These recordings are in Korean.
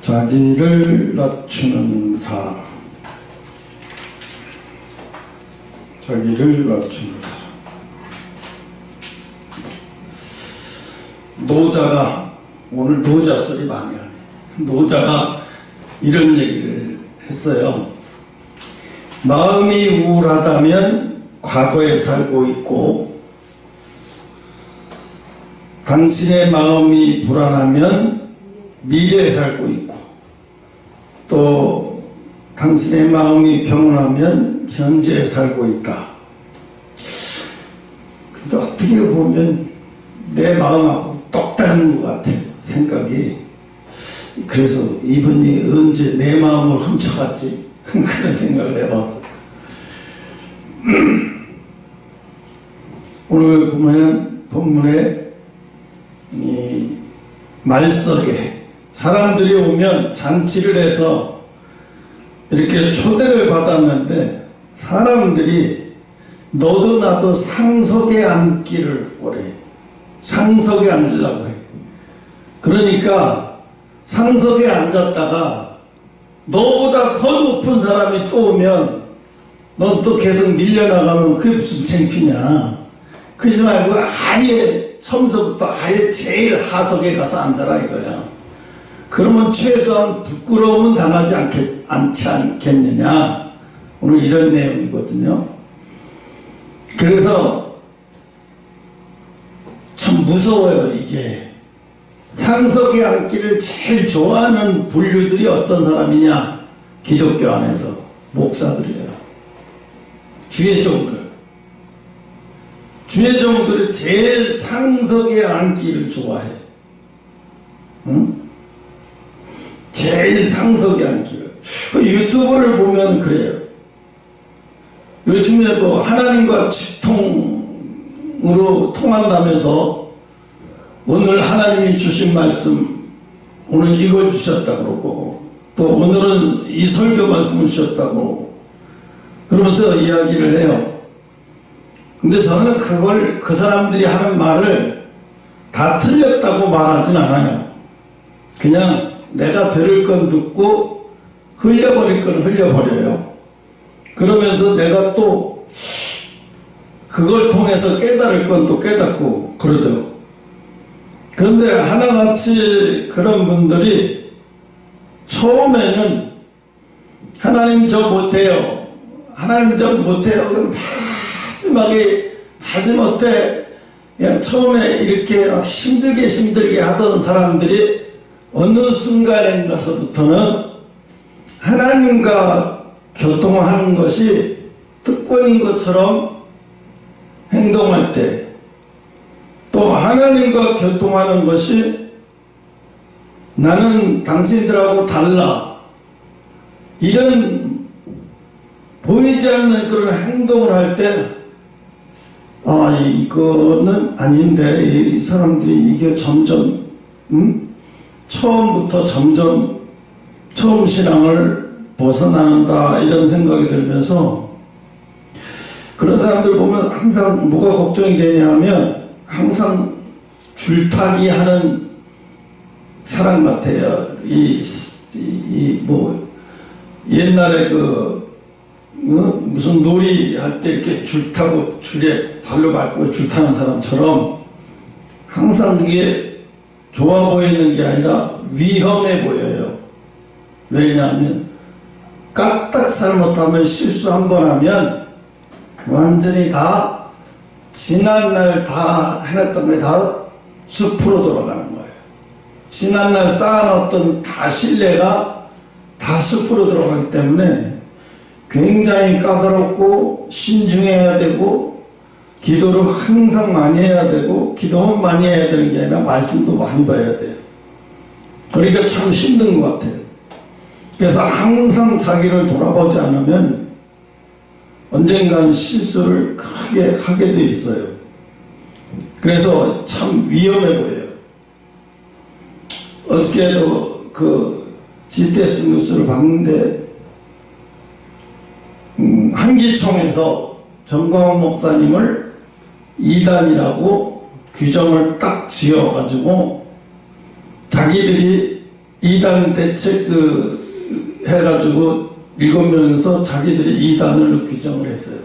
자기를 낮추는 사람. 자기를 낮추는 사람. 노자가, 오늘 노자 소리 많이 하네. 노자가 이런 얘기를 했어요. 마음이 우울하다면 과거에 살고 있고, 당신의 마음이 불안하면 미래에 살고 있고, 또 당신의 마음이 평온하면 현재에 살고 있다. 근데 어떻게 보면 내 마음하고 똑같은 것 같아요, 생각이. 그래서 이분이 언제 내 마음을 훔쳐갔지? 그런 생각을 해봤어요. 오늘 보면 본문에 이 말석에 사람들이 오면 잔치를 해서 이렇게 초대를 받았는데, 사람들이 너도 나도 상석에 앉기를 원해. 상석에 앉으려고 해. 그러니까 상석에 앉았다가 너보다 더 높은 사람이 또 오면 넌 또 계속 밀려나가면 그게 무슨 창피냐. 그러지 말고 아예 처음서부터 아예 제일 하석에 가서 앉아라 이거야. 그러면 최소한 부끄러움은 당하지 않지 않겠느냐. 오늘 이런 내용이거든요. 그래서 참 무서워요. 이게 상석에 앉기를 제일 좋아하는 분류들이 어떤 사람이냐. 기독교 안에서 목사들이에요. 주의 종들. 주의 종들이 제일 상석에 앉기를 좋아해. 응? 제일 상석에 앉기를. 유튜브를 보면 그래요. 요즘에 뭐 하나님과 직통으로 통한다면서 오늘 하나님이 주신 말씀, 오늘 이걸 주셨다 그러고, 또 오늘은 이 설교 말씀을 주셨다고 그러면서 이야기를 해요. 근데 저는 그걸, 그 사람들이 하는 말을 다 틀렸다고 말하진 않아요. 그냥 내가 들을 건 듣고 흘려버릴 건 흘려버려요. 그러면서 내가 또 그걸 통해서 깨달을 건 또 깨닫고 그러죠. 그런데 하나같이 그런 분들이 처음에는 하나님 저 못해요. 하나님 저 못해요. 마지못해 그냥 처음에 이렇게 막 힘들게 하던 사람들이 어느 순간에 가서부터는 하나님과 교통하는 것이 특권인 것처럼 행동할 때, 또 하나님과 교통하는 것이 나는 당신들하고 달라, 이런 보이지 않는 그런 행동을 할 때, 아, 이거는 아닌데, 이 사람들이 이게 점점, 처음부터 점점 처음 신앙을 벗어난다, 이런 생각이 들면서, 그런 사람들 보면 항상 뭐가 걱정이 되냐면 항상 줄타기 하는 사람 같아요. 뭐 옛날에 무슨 놀이 할 때 이렇게 줄 타고 줄에 발로 밟고 줄 타는 사람처럼 항상 그게 좋아 보이는 게 아니라 위험해 보여요. 왜냐하면 까딱 잘못하면, 실수 한 번 하면 완전히 다 지난날 다 해놨던 게 다 숲으로 돌아가는 거예요. 지난날 쌓아놨던 다 신뢰가 다 숲으로 들어가기 때문에 굉장히 까다롭고 신중해야 되고, 기도를 항상 많이 해야 되고, 기도만 많이 해야 되는 게 아니라 말씀도 많이 봐야 돼요. 그러니까 참 힘든 것 같아요. 그래서 항상 자기를 돌아보지 않으면 언젠간 실수를 크게 하게 돼 있어요. 그래서 참 위험해 보여요. 어저께도 그 GTS 뉴스를 봤는데, 한기총에서 정광훈 목사님을 이단이라고 규정을 딱 지어가지고 자기들이 이단 대책 해가지고 7명에서 자기들이 이단을 규정을 했어요.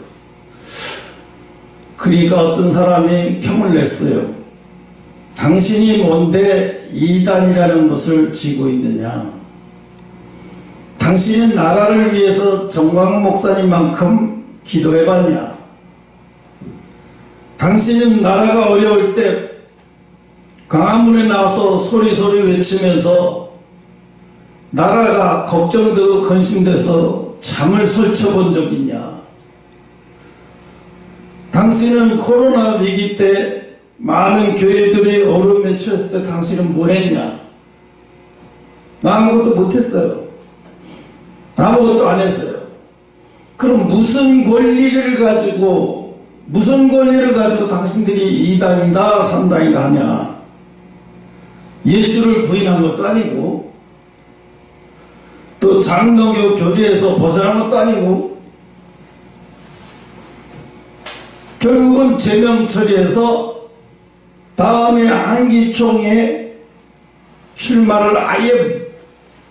그러니까 어떤 사람이 평을 냈어요. 당신이 뭔데 이단이라는 것을 지고 있느냐? 당신은 나라를 위해서 정광훈 목사님만큼 기도해봤냐? 당신은 나라가 어려울 때 광화문에 나와서 소리소리 외치면서 나라가 걱정되고 근심돼서 잠을 설쳐본 적 있냐? 당신은 코로나 위기 때 많은 교회들이 얼음에 처했을 때 당신은 뭐 했냐? 아무것도 못했어요. 아무것도 안 했어요. 그럼 무슨 권리를 가지고 당신들이 2단이다 3단이다 하냐? 예수를 부인한 것도 아니고 또 장로교 교리에서 벗어난 것도 아니고 결국은 제명 처리해서 다음에 한기총에 출마를 아예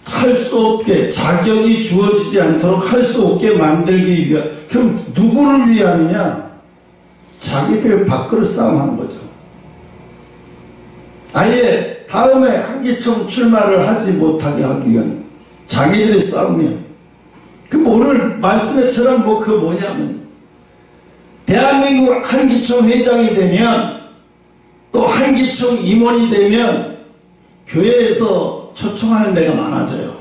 할 수 없게, 자격이 주어지지 않도록 할 수 없게 만들기 위한, 그럼 누구를 위함이냐? 자기들 밥그릇 싸움하는 거죠. 아예 다음에 한기총 출마를 하지 못하게 하기 위한 자기들의 싸움이야. 그럼 오늘 말씀에처럼 그 뭐냐면 대한민국 한기총 회장이 되면 또 한기총 임원이 되면 교회에서 초청하는 데가 많아져요.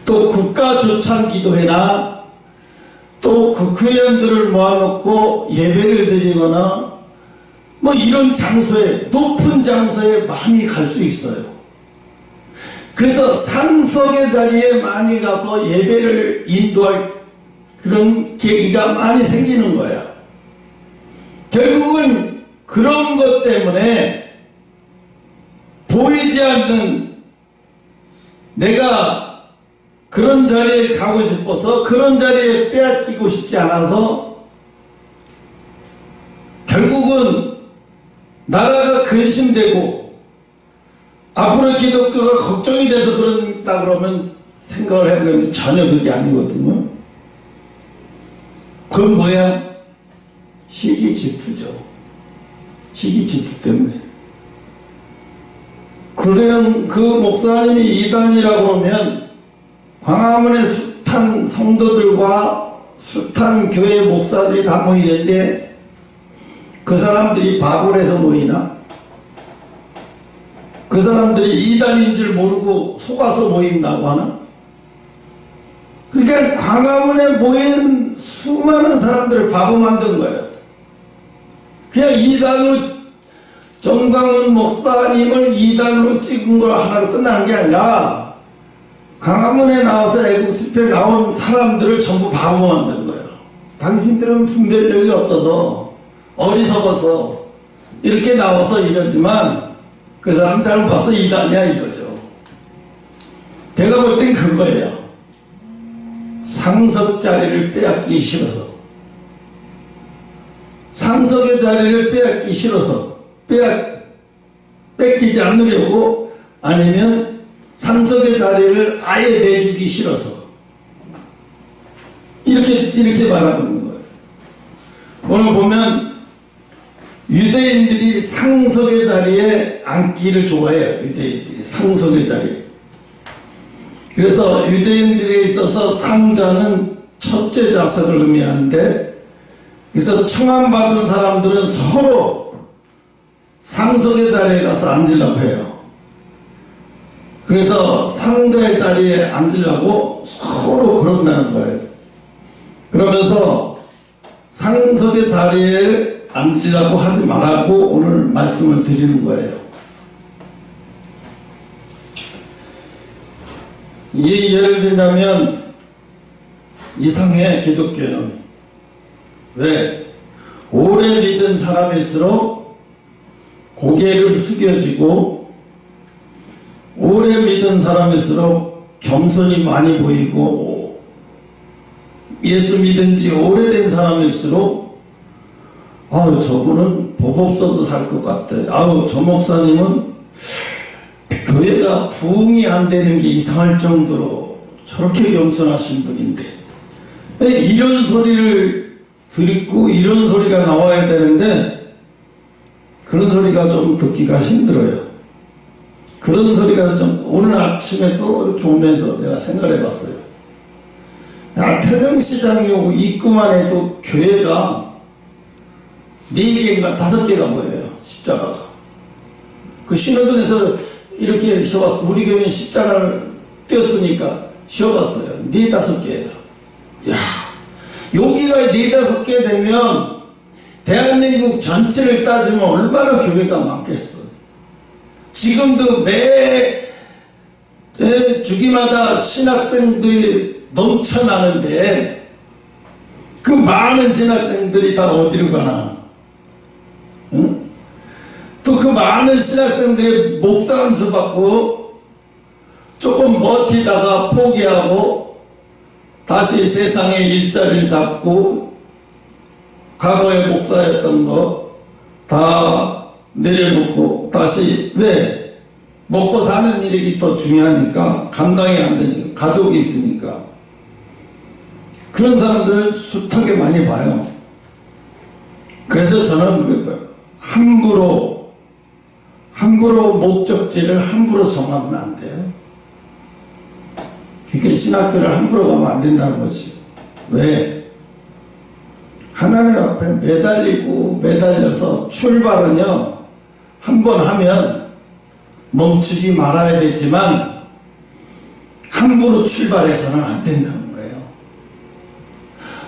또 국가조창기도회나 또 국회의원들을 모아놓고 예배를 드리거나 이런 장소에, 높은 장소에 많이 갈 수 있어요. 그래서 상석의 자리에 많이 가서 예배를 인도할 그런 계기가 많이 생기는 거예요. 결국은 그런 것 때문에 보이지 않는, 내가 그런 자리에 가고 싶어서 그런 자리에 빼앗기고 싶지 않아서 결국은 나라가 근심되고 앞으로 기독교가 걱정이 돼서 그런다 그러면 생각을 해보면 전혀 그게 아니거든요. 그건 뭐야? 시기질투죠. 시기질투 때문에. 그럼 그 목사님이 이단이라고 그러면 광화문에 숱한 성도들과 숱한 교회 목사들이 다 모이는데 그 사람들이 바보를 해서 모이나? 그 사람들이 이단인 줄 모르고 속아서 모인다고 하나? 그러니까 광화문에 모인 수많은 사람들을 바보 만든 거예요. 그냥 이단으로 정광훈 목사님을 2단으로 찍은 걸 하나로 끝나는 게 아니라 광화문에 나와서 애국 집회에 나온 사람들을 전부 바보 만든 거예요. 당신들은 분별력이 없어서 어리석어서 이렇게 나와서 이러지만 그 사람 잘못 봐서 2단이야 이거죠. 제가 볼 땐 그거예요. 상석 자리를 빼앗기 싫어서, 상석의 자리를 빼앗기 싫어서 뺏기지 않으려고, 아니면 상석의 자리를 아예 내주기 싫어서 이렇게 말하고 있는 거예요. 오늘 보면 유대인들이 상석의 자리에 앉기를 좋아해요. 유대인들이 상석의 자리에. 그래서 유대인들에 있어서 상자는 첫째 좌석을 의미하는데, 그래서 청함받은 사람들은 서로 상석의 자리에 가서 앉으려고 해요. 그래서 상자의 자리에 앉으려고 서로 그런다는 거예요. 그러면서 상석의 자리에 앉으려고 하지 말라고 오늘 말씀을 드리는 거예요. 이 예를 들자면 이상해. 기독교는 왜? 오래 믿은 사람일수록 고개를 숙여지고, 오래 믿은 사람일수록 겸손이 많이 보이고, 예수 믿은 지 오래된 사람일수록 저분은 법 없어도 살 것 같아. 저 목사님은 교회가 부흥이 안 되는 게 이상할 정도로 저렇게 겸손하신 분인데 이런 소리를 듣고 이런 소리가 나와야 되는데 그런 소리가 좀 듣기가 힘들어요. 그런 소리가 좀 오늘 아침에 또 이렇게 오면서 내가 생각을 해봤어요. 야, 태릉시장이 오고 입구만 해도 교회가 4개인가 5개가 보여요. 십자가가. 그 신호등에서 이렇게 쉬어봤어요. 우리 교회는 십자가를 띄었으니까 쉬어봤어요. 4-5개예요. 야, 여기가 4-5개 되면 대한민국 전체를 따지면 얼마나 교회가 많겠어. 지금도 매 주기마다 신학생들이 넘쳐나는데 그 많은 신학생들이 다 어디로 가나? 응? 또 그 많은 신학생들이 목사함수 받고 조금 버티다가 포기하고 다시 세상의 일자리를 잡고 과거에 목사였던 거 다 내려놓고 다시 왜? 먹고 사는 일이 더 중요하니까 감당이 안 되니까 가족이 있으니까 그런 사람들을 숱하게 많이 봐요. 그래서 저는 함부로 목적지를 함부로 정하면 안 돼요. 그러니까 신학교를 함부로 가면 안 된다는 거지. 왜? 하나님 앞에 매달려서 출발은요, 한 번 하면 멈추지 말아야 되지만 함부로 출발해서는 안 된다는 거예요.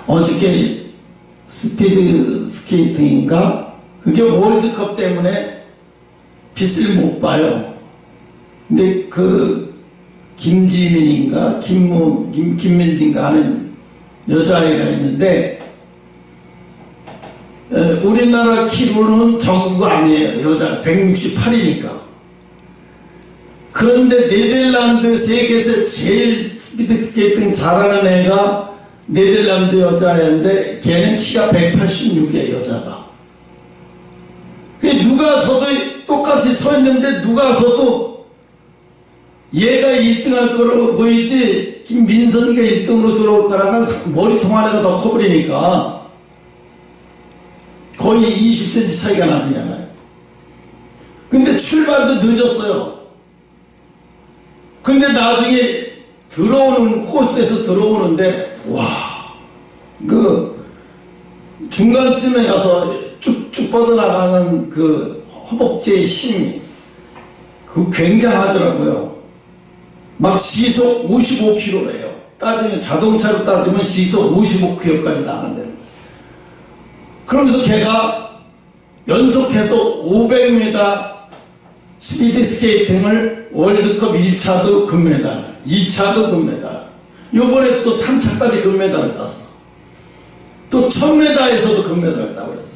어저께 스피드 스케이팅인가? 그게 월드컵 때문에 빛을 못 봐요. 근데 그 김지민인가 김민진가 하는 여자애가 있는데 우리나라 키로는 적은 아니에요. 여자 168이니까. 그런데 네덜란드 세계에서 제일 스피드 스케이팅 잘하는 애가 네덜란드 여자애인데 걔는 키가 186이에요. 여자가. 누가 서도 똑같이 서 있는데 누가 서도 얘가 1등 할 거라고 보이지 김민선이가 1등으로 들어올 거라면 머리통 하나가 더 커버리니까 거의 20cm 차이가 나잖아요. 근데 출발도 늦었어요. 근데 나중에 들어오는 코스에서 들어오는데 와, 그 중간쯤에 가서 쭉쭉 뻗어나가는 그 허벅지의 힘이 그 굉장하더라고요. 막 시속 55km래요. 따지면 자동차로 따지면 시속 55km까지 나간다는 거예요. 그러면서 걔가 연속해서 500m 스피드 스케이팅을 월드컵 1차도 금메달, 2차도 금메달, 요번에 또 3차까지 금메달을 땄어. 또 1000m에서도 금메달을 따고 있어.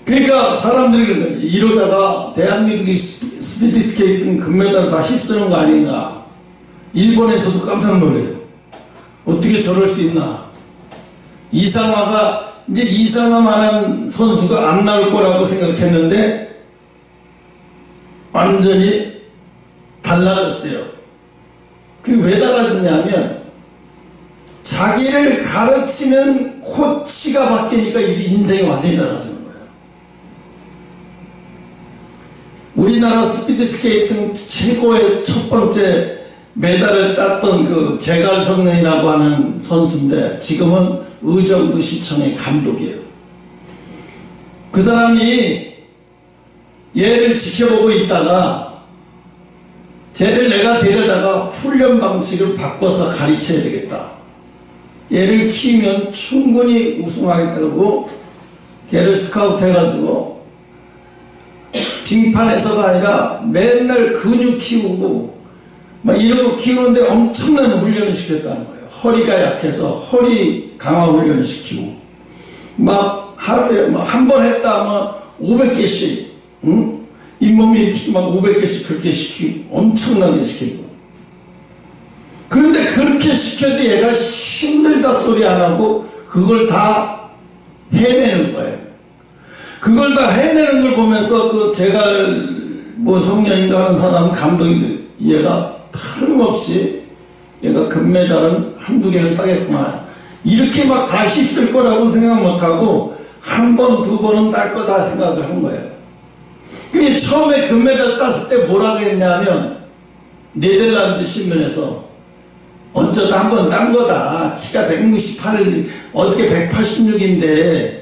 그러니까 사람들이 이러다가 대한민국이 스피드 스케이팅 금메달 다 휩쓰는 거 아닌가. 일본에서도 깜짝 놀래요. 어떻게 저럴 수 있나. 이상화가 이제 이상화만한 선수가 안 나올 거라고 생각했는데 완전히 달라졌어요. 그게 왜 달라졌냐면 자기를 가르치는 코치가 바뀌니까 인생이 완전히 달라지는 거예요. 우리나라 스피드 스케이팅 최고의 첫 번째 메달을 땄던 그 제갈성령이라고 하는 선수인데 지금은 의정부 시청의 감독이에요. 그 사람이 얘를 지켜보고 있다가 쟤를 내가 데려다가 훈련 방식을 바꿔서 가르쳐야 되겠다. 얘를 키우면 충분히 우승하겠다고 걔를 스카우트 해가지고 빙판에서가 아니라 맨날 근육 키우고 막 이런 거 키우는데 엄청난 훈련을 시켰다는 거예요. 허리가 약해서 허리 강화 훈련을 시키고 막 하루에 한 번 했다 하면 500개씩 응? 잇몸 일으키기 막 500개씩 그렇게 시키고 엄청나게 시키고 그런데 그렇게 시켜도 얘가 힘들다 소리 안 하고 그걸 다 해내는 거예요. 그걸 다 해내는 걸 보면서 그 제갈 뭐 성령인가 하는 사람은 감독이 얘가 틀림없이 얘가 금메달은 한두 개는 따겠구나 이렇게 막 다 휩쓸 거라고 생각 못하고 한 번, 두 번은 딸 거다 생각을 한 거예요. 근데 처음에 금메달 땄을 때 뭐라고 했냐면 네덜란드 신문에서 어쩌다 한 번 딴 거다. 키가 168, 어떻게 186인데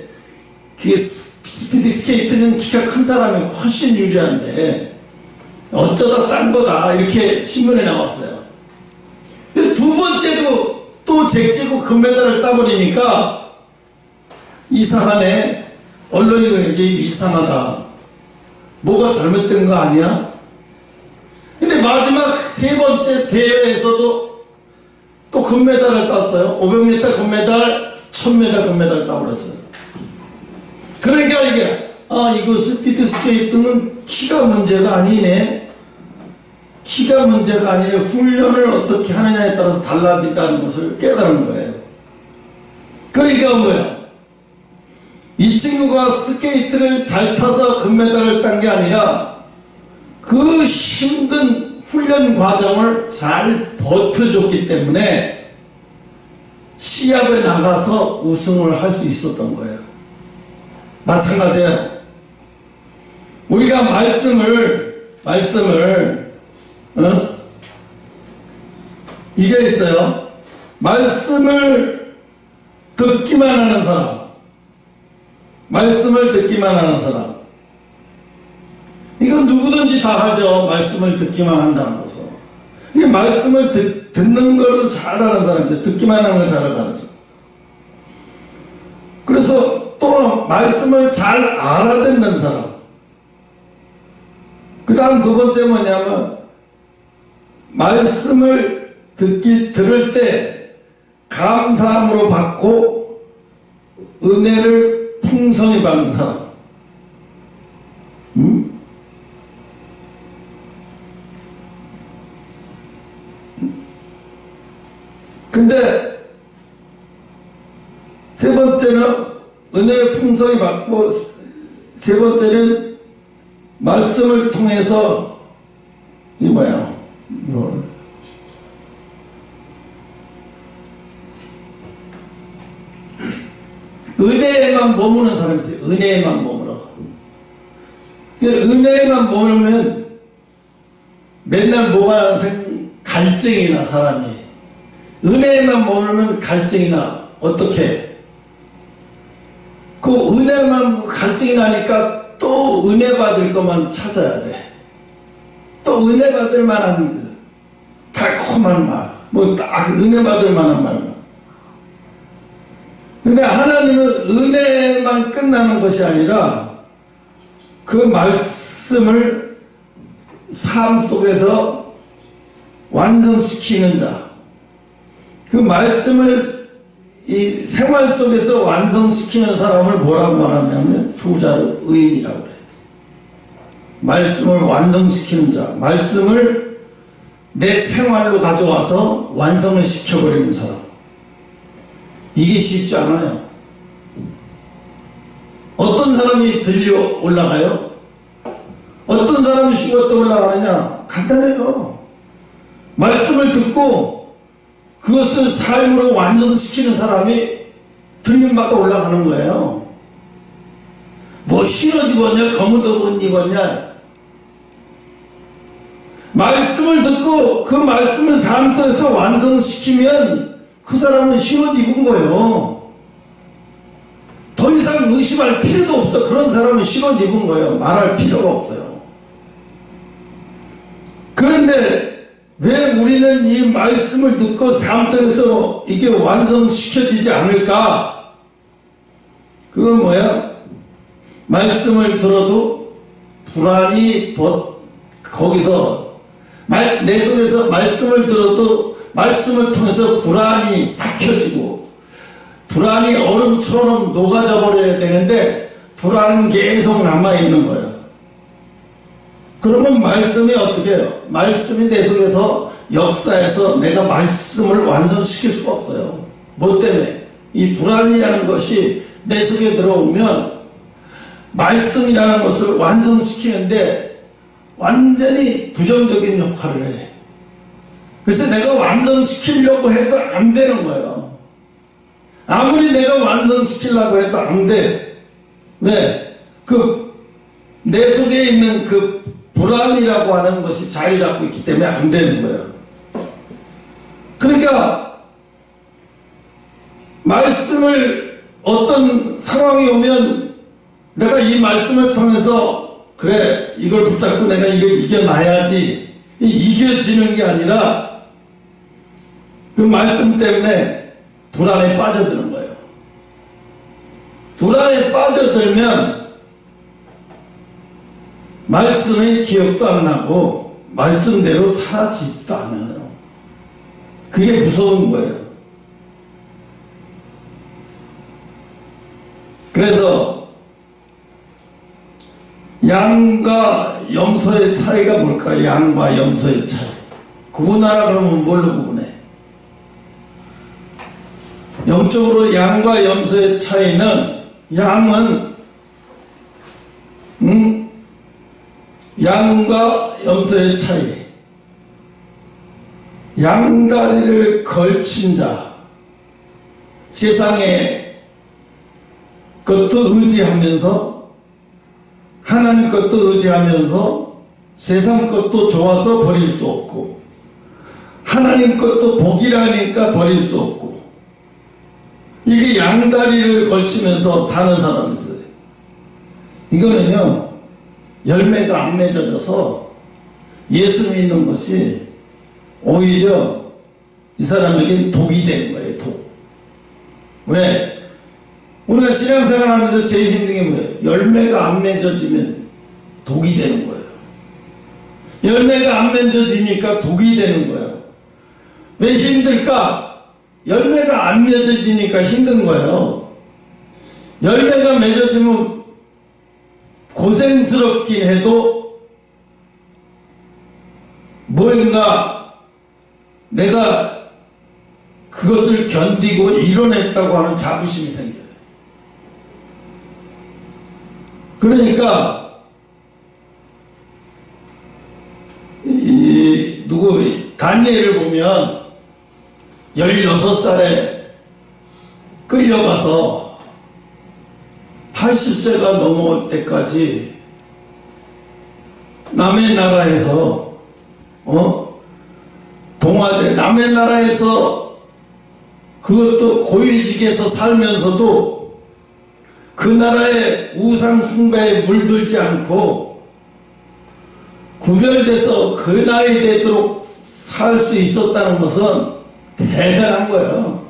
그게 스피드 스케이트는 키가 큰 사람이 훨씬 유리한데 어쩌다 딴 거다 이렇게 신문에 나왔어요. 근데 두 번째도 또 제끼고 금메달을 따버리니까 이상하네. 언론이 그러지 이상하다. 뭐가 잘못된 거 아니야? 근데 마지막 세 번째 대회에서도 또 금메달을 땄어요. 500m 금메달, 1000m 금메달 따버렸어요. 그러니까 이게 이거 스피드 스케이트는 키가 문제가 아니네. 키가 문제가 아니라 훈련을 어떻게 하느냐에 따라서 달라진다는 것을 깨달은 거예요. 그러니까 뭐야? 이 친구가 스케이트를 잘 타서 금메달을 딴 게 아니라 그 힘든 훈련 과정을 잘 버텨줬기 때문에 시합에 나가서 우승을 할 수 있었던 거예요. 마찬가지예요. 우리가 말씀을 이게 있어요. 말씀을 듣기만 하는 사람, 말씀을 듣기만 하는 사람. 이건 누구든지 다 하죠. 말씀을 듣기만 한다는 것은. 이게 말씀을 듣는 걸 잘하는 사람이죠. 듣기만 하는 걸 잘하는 사람. 그래서 또 말씀을 잘 알아듣는 사람. 그 다음 두 번째 뭐냐면 말씀을 들을 때 감사함으로 받고 은혜를 풍성히 받는 사람. 근데 세 번째는 은혜를 풍성히 받고 세 번째는 말씀을 통해서 이 뭐야? 은혜에만 머무는 사람이 있어요. 은혜에만 머물어. 은혜에만 머물면 맨날 뭐가 갈증이나 사람이 은혜에만 머물면 갈증이나 어떻게 그 은혜만 갈증이 나니까 또 은혜 받을 것만 찾아야 돼. 또 은혜 받을 만한 달콤한 말, 뭐 딱 은혜 받을 만한 말. 근데 하나님은 은혜만 끝나는 것이 아니라 그 말씀을 삶 속에서 완성시키는 자, 그 말씀을 이 생활 속에서 완성시키는 사람을 뭐라고 말하냐면 부자로 의인이라고 그래요. 말씀을 완성시키는 자, 말씀을 내 생활로 가져와서 완성을 시켜버리는 사람. 이게 쉽지 않아요. 어떤 사람이 들려 올라가요? 어떤 사람이 죽었다 올라가느냐? 간단해요. 말씀을 듣고 그것을 삶으로 완성시키는 사람이 들림받아 올라가는 거예요. 뭐 흰옷 입었냐 검은 옷 입었냐, 말씀을 듣고 그 말씀을 삶 속에서 완성시키면 그 사람은 흰옷 입은 거예요. 더 이상 의심할 필요도 없어. 그런 사람은 흰옷 입은 거예요. 말할 필요가 없어요. 그런데 왜 우리는 이 말씀을 듣고 삶 속에서 이게 완성시켜지지 않을까? 그건 뭐야? 말씀을 들어도 불안이 거기서 내 속에서 말씀을 들어도 말씀을 통해서 불안이 삭혀지고 불안이 얼음처럼 녹아져 버려야 되는데 불안은 계속 남아있는 거예요. 그러면 말씀이 어떻게 해요? 말씀이 내 속에서 역사에서 내가 말씀을 완성시킬 수가 없어요. 뭐 때문에? 이 불안이라는 것이 내 속에 들어오면 말씀이라는 것을 완성시키는데 완전히 부정적인 역할을 해. 그래서 내가 완성시키려고 해도 안 되는 거예요. 아무리 내가 완성시키려고 해도 안 돼. 왜? 내 속에 있는 불안이라고 하는 것이 자리 잡고 있기 때문에 안 되는 거예요. 그러니까 말씀을 어떤 상황이 오면 내가 이 말씀을 통해서 그래 이걸 붙잡고 내가 이걸 이겨놔야지 이겨지는 게 아니라 그 말씀 때문에 불안에 빠져드는 거예요. 불안에 빠져들면 말씀의 기억도 안 나고 말씀대로 사라지지도 않아요. 그게 무서운 거예요. 그래서 양과 염소의 차이가 뭘까? 양과 염소의 차이. 구분하라 그러면 뭘로 구분해? 영적으로 양과 염소의 차이는 양은 양과 염소의 차이. 양다리를 걸친 자, 세상에 것도 의지하면서 하나님 것도 의지하면서 세상 것도 좋아서 버릴 수 없고 하나님 것도 복이라니까 버릴 수 없고 이게 양다리를 걸치면서 사는 사람이 있어요. 이거는요 열매가 안 맺어져서 예수 믿는 것이 오히려 이 사람에게 독이 되는 거예요. 독. 왜? 우리가 신앙생활 하면서 제일 힘든 게 뭐예요? 열매가 안 맺어지면 독이 되는 거예요. 열매가 안 맺어지니까 독이 되는 거예요. 왜 힘들까? 열매가 안 맺어지니까 힘든 거예요. 열매가 맺어지면 고생스럽긴 해도 뭔가 내가 그것을 견디고 이뤄냈다고 하는 자부심이 생겨요. 그러니까 다니엘을 보면 16살에 끌려가서 80세가 넘어올 때까지 남의 나라에서 동화돼 남의 나라에서 그것도 고위직에서 살면서도 그 나라의 우상 숭배에 물들지 않고 구별돼서 그 나이 되도록 살 수 있었다는 것은 대단한 거예요.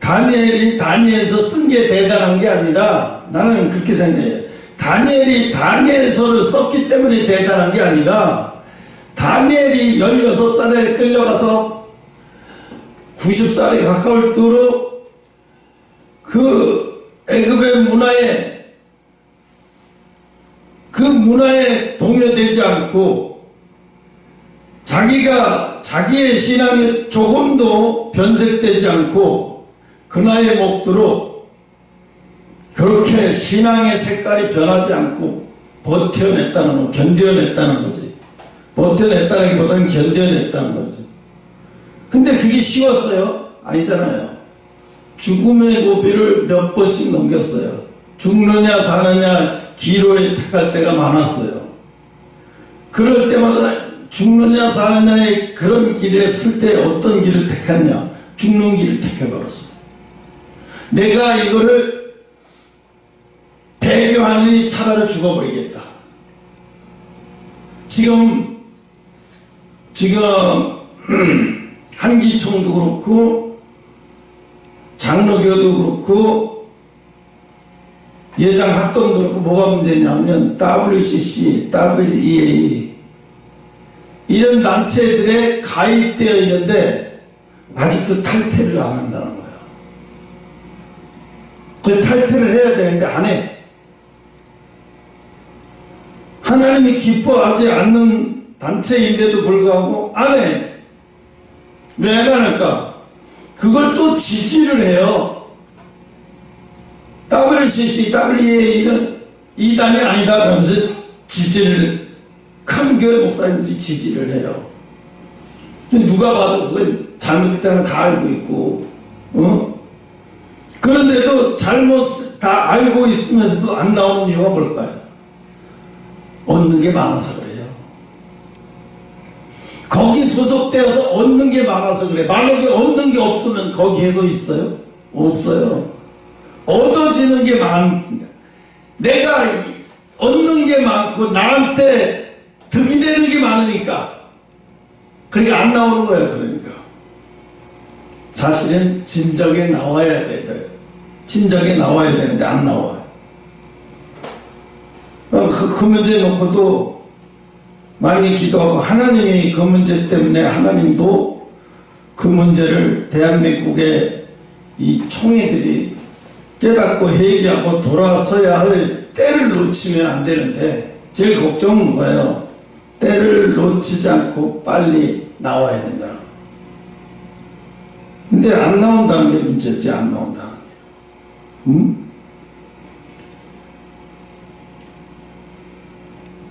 다니엘이 다니엘서 쓴 게 대단한 게 아니라 나는 그렇게 생각해요. 다니엘이 다니엘서를 썼기 때문에 대단한 게 아니라 다니엘이 16살에 끌려가서 90살에 가까울 때로 그 애굽의 문화에 동요되지 않고 자기의 신앙이 조금도 변색되지 않고 그 나이에 먹도록 그렇게 신앙의 색깔이 변하지 않고 버텨냈다는 거, 견뎌냈다는 거지. 버텨냈다기보다는 견뎌냈다는 거지. 근데 그게 쉬웠어요? 아니잖아요. 죽음의 고비를 몇 번씩 넘겼어요. 죽느냐 사느냐 기로에 택할 때가 많았어요. 그럴 때마다 죽느냐 사느냐의 그런 길에 쓸 때 어떤 길을 택했냐? 죽는 길을 택해버렸어요. 내가 이거를 배려하느니 차라리 죽어버리겠다. 지금 한기총도 그렇고 장로교도 그렇고 예장합동도 그렇고 뭐가 문제냐면 WCC, WEA 이런 단체들에 가입되어 있는데 아직도 탈퇴를 안 한다는 거예요. 그 탈퇴를 해야 되는데 안 해. 하나님이 기뻐하지 않는 단체인데도 불구하고 안 해. 왜 안 할까? 그걸 또 지지를 해요. WCC, WEA는 이단이 아니다 그러면서 지지를, 큰 교회 목사님들이 지지를 해요. 근데 누가 봐도 그건 잘못했다는 다 알고 있고, 그런데도 잘못 다 알고 있으면서도 안 나오는 이유가 뭘까요? 얻는 게 많아서 그래요. 거기 소속되어서 얻는 게 많아서 그래. 만약에 얻는 게 없으면 거기에서 있어요? 없어요. 얻어지는 게 많으니까. 내가 얻는 게 많고 나한테 득이 되는 게 많으니까. 그러니까 안 나오는 거예요. 그러니까 사실은 진작에 나와야 돼요. 진작에 나와야 되는데 안 나와요. 그 문제 놓고도 많이 기도하고, 하나님이 그 문제 때문에 하나님도 그 문제를 대한민국의 이 총회들이 깨닫고 회개하고 돌아서야 할 때를 놓치면 안 되는데, 제일 걱정은 뭐예요? 때를 놓치지 않고 빨리 나와야 된다. 근데 안 나온다는 게 문제지, 안 나온다는 게.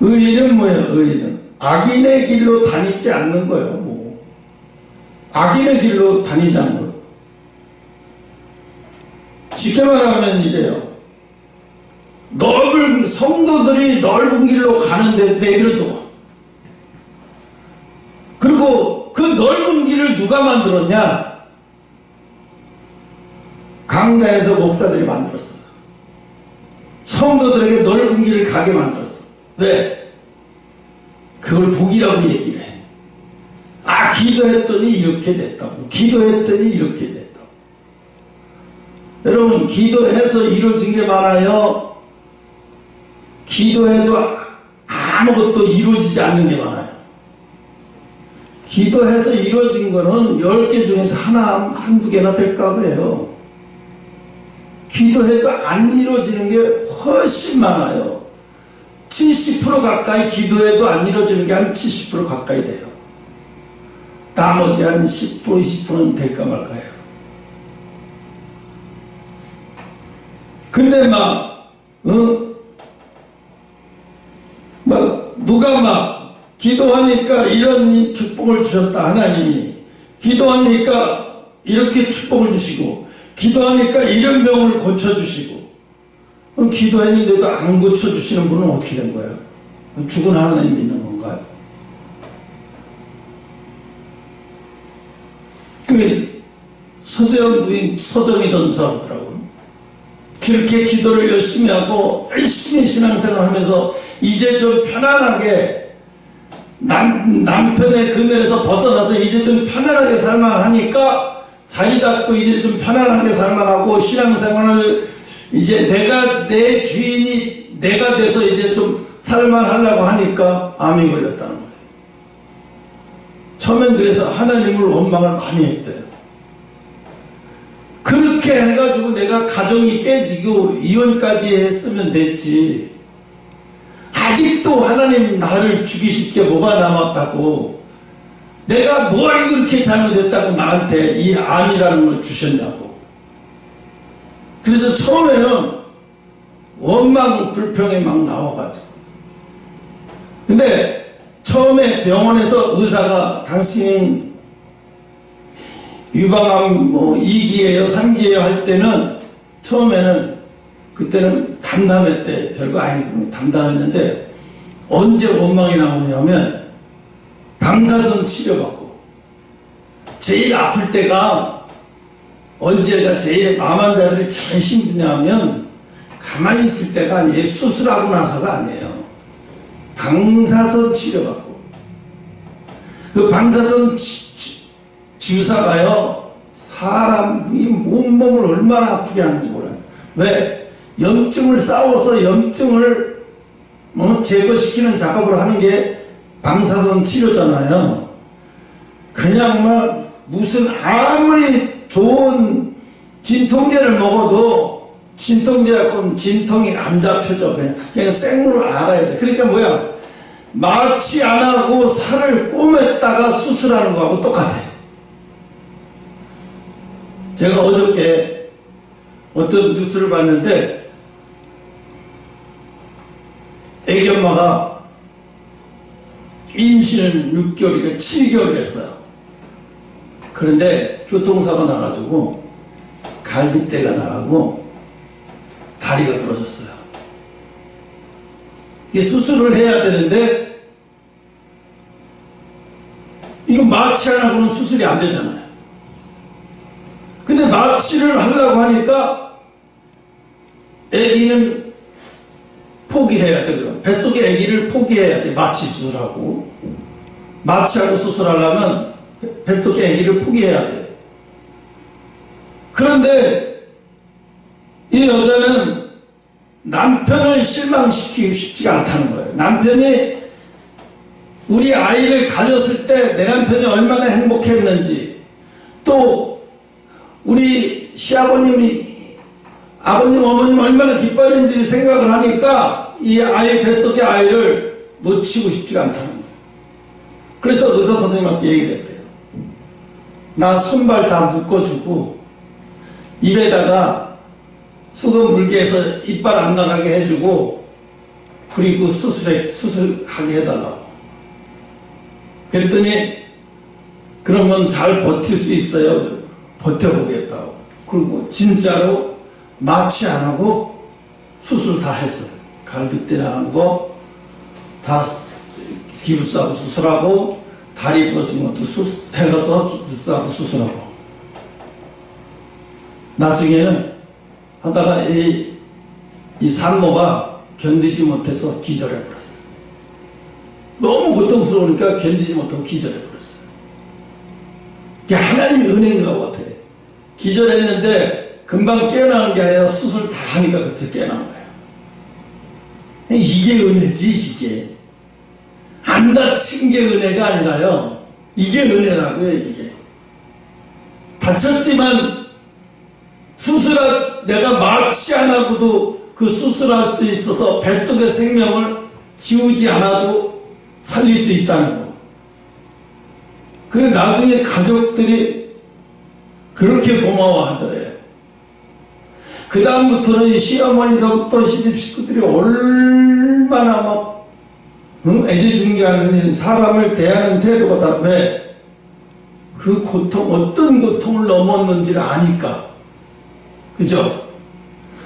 의인은 뭐예요? 의인은 악인의 길로 다니지 않는 거예요. 뭐 악인의 길로 다니지 않는 거예요. 쉽게 말하면 이래요. 넓은 성도들이 넓은 길로 가는데 내버려둬. 그리고 그 넓은 길을 누가 만들었냐? 강단에서 목사들이 만들었어. 성도들에게 넓은 길을 가게 만들었어. 왜? 그걸 복이라고 얘기를 해. 아, 기도했더니 이렇게 됐다고. 기도했더니 이렇게 됐다고. 여러분, 기도해서 이루어진 게 많아요? 기도해도 아무것도 이루어지지 않는 게 많아요. 기도해서 이루어진 거는 10개 중에서 하나, 한두 개나 될까 봐요. 기도해도 안 이루어지는 게 훨씬 많아요. 70% 가까이 기도해도 안 이루어지는 게 한 70% 가까이 돼요. 나머지 한 10%, 20%는 될까 말까요. 근데 누가 기도하니까 이런 축복을 주셨다, 하나님이. 기도하니까 이렇게 축복을 주시고, 기도하니까 이런 병을 고쳐주시고. 기도했는데도 안 고쳐주시는 분은 어떻게 된 거예요? 죽은 하나님 믿는 건가요? 그 서세원 부인 서정희 전사하더라고요. 그렇게 기도를 열심히 하고 열심히 신앙생활을 하면서 이제 좀 편안하게 남편의 금연에서 벗어나서 이제 좀 편안하게 살만하니까 자리 잡고 이제 좀 편안하게 살만하고 신앙생활을 이제 내 주인이 내가 돼서 이제 좀 살만하려고 하니까 암이 걸렸다는 거예요. 처음엔 그래서 하나님을 원망을 많이 했대요. 그렇게 해가지고 내가 가정이 깨지고 이혼까지 했으면 됐지. 아직도 하나님 나를 죽이실 게 뭐가 남았다고, 내가 뭘 그렇게 잘못했다고 나한테 이 암이라는 걸 주셨냐고. 그래서 처음에는 원망 불평이 막 나와가지고, 근데 처음에 병원에서 의사가 당신 유방암 2기예요 3기예요 할 때는, 처음에는 그때는 담담했대. 별거 아니고 담담했는데, 언제 원망이 나오냐면 방사선 치료받고 제일 아플 때가 언제가 제일 암 환자들이 제일 힘드냐면 가만히 있을 때가 아니에요. 수술하고 나서가 아니에요. 방사선 치료받고, 그 방사선 주사가요 사람이 온몸을 얼마나 아프게 하는지 몰라요. 왜? 염증을 싸워서 염증을 제거시키는 작업을 하는 게 방사선 치료잖아요. 그냥 무슨 아무리 좋은 진통제를 먹어도 진통제하고는 진통이 안 잡혀져. 그냥 생물을 알아야 돼. 그러니까 뭐야, 마취 안 하고 살을 꼬맸다가 수술하는 거하고 똑같아. 제가 어저께 어떤 뉴스를 봤는데, 애기 엄마가 임신은 6개월이니까 7개월 했어요. 그런데 교통사고 나가지고 갈비뼈가 나가고 다리가 부러졌어요. 이게 수술을 해야 되는데 이거 마취 안 하고는 수술이 안 되잖아요. 근데 마취를 하려고 하니까 아기는 포기해야 돼. 그럼 뱃속의 아기를 포기해야 돼. 마취 수술하고 마취하고 수술하려면 뱃속의 아기를 포기해야 돼. 그런데 이 여자는 남편을 실망시키기 쉽지가 않다는 거예요. 남편이 우리 아이를 가졌을 때 내 남편이 얼마나 행복했는지, 또 우리 시아버님이 아버님 어머님 얼마나 기뻐했는지 생각을 하니까 이 아이 뱃속의 아이를 놓치고 싶지가 않다는 거예요. 그래서 의사 선생님한테 얘기를 했대요. 나 손발 다 묶어주고 입에다가 수건 물게 해서 이빨 안 나가게 해주고 그리고 수술하게 해달라고. 그랬더니 그러면 잘 버틸 수 있어요. 버텨보겠다고. 그리고 진짜로 마취 안 하고 수술 다 했어요. 갈비뼈 나간 거 다 기부스하고 수술하고 다리 부러진 것도 해가서 기부스하고 수술하고. 나중에는 하다가 이 산모가 견디지 못해서 기절해버렸어요. 너무 고통스러우니까 견디지 못하고 기절해버렸어요. 그게 하나님의 은혜인 것 같아요. 기절했는데 금방 깨어나는 게 아니라 수술 다 하니까 그때 깨어난 거예요. 이게 은혜지. 이게 안 다친 게 은혜가 아니라요, 이게 은혜라고요. 이게 다쳤지만 내가 마취 안 하고도 그 수술할 수 있어서 뱃속의 생명을 지우지 않아도 살릴 수 있다는 거. 그래 나중에 가족들이 그렇게 고마워하더래요. 그 다음부터는 시어머니서부터 시집 식구들이 얼마나 막 애지중지하는 사람을 대하는 태도가 다 왜? 그 고통, 어떤 고통을 넘었는지를 아니까. 그죠?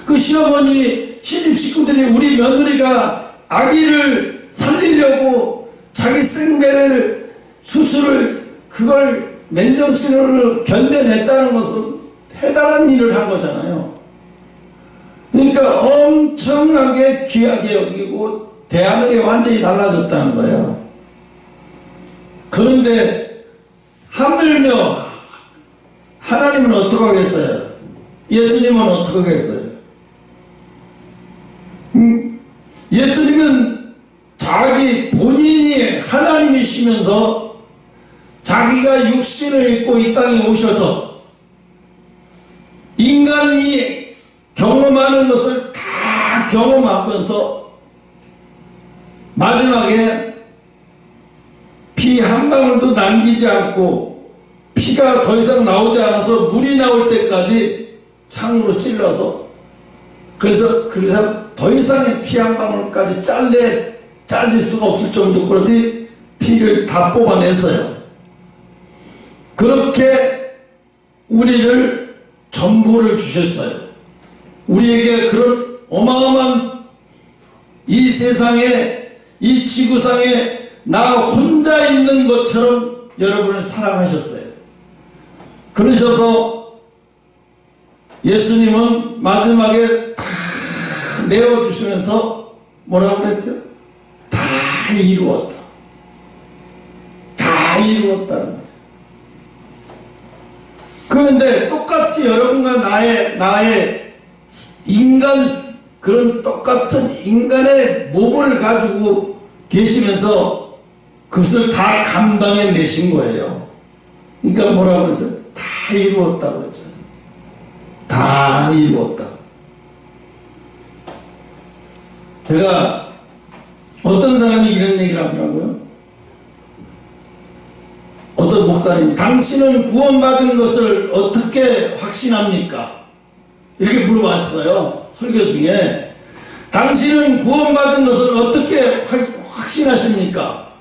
그 시어머니 시집 식구들이 우리 며느리가 아기를 살리려고 자기 생매를 수술을 그걸 맨정신으로 견뎌냈다는 것은 대단한 일을 한 거잖아요. 그러니까 엄청나게 귀하게 여기고 대하는 게 완전히 달라졌다는 거예요. 그런데 하물며 하나님은 어떻게 하겠어요? 예수님은 어떻게 하겠어요? 예수님은 자기 본인이 하나님이시면서 자기가 육신을 입고 이 땅에 오셔서 인간이 경험하는 것을 다 경험하면서 마지막에 피 한 방울도 남기지 않고 피가 더 이상 나오지 않아서 물이 나올 때까지 창으로 찔러서 그래서 더 이상의 피 한 방울까지 짜질 수가 없을 정도까지 피를 다 뽑아냈어요. 그렇게 우리를 전부를 주셨어요. 우리에게 그런 어마어마한 이 세상에, 이 지구상에 나 혼자 있는 것처럼 여러분을 사랑하셨어요. 그러셔서 예수님은 마지막에 다 내어주시면서 뭐라고 그랬죠? 다 이루었다. 다 이루었다는 거예요. 그런데 똑같이 여러분과 나의 인간, 그런 똑같은 인간의 몸을 가지고 계시면서 그것을 다 감당해 내신 거예요. 그러니까 뭐라고 그랬어요? 다 이루었다 그랬죠. 다 이루었다. 제가 어떤 사람이 이런 얘기를 하더라고요. 어떤 목사님이 당신은 구원받은 것을 어떻게 확신합니까? 이렇게 물어봤어요. 설교 중에 당신은 구원받은 것을 어떻게 확신하십니까?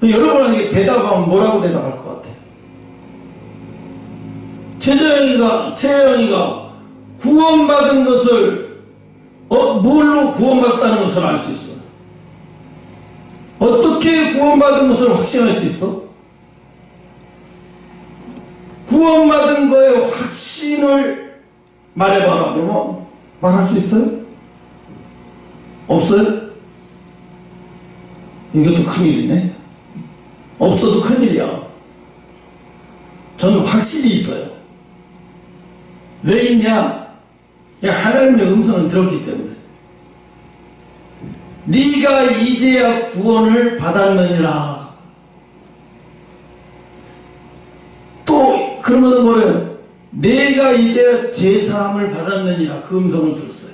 여러분에게 대답하면 뭐라고 대답할 것 같아요? 최영이가 구원받은 것을 뭘로 구원받았다는 것을 알 수 있어요? 어떻게 구원받은 것을 확신할 수 있어? 구원받은 거에 확신을 말해봐라 그러면 말할 수 있어요? 없어요? 이것도 큰일이네. 없어도 큰일이야. 저는 확실히 있어요. 왜 있냐? 하나님의 음성을 들었기 때문에. 네가 이제야 구원을 받았느니라. 또 그러면서 뭐래요? 내가 이제야 죄사함을 받았느니라. 그 음성을 들었어요.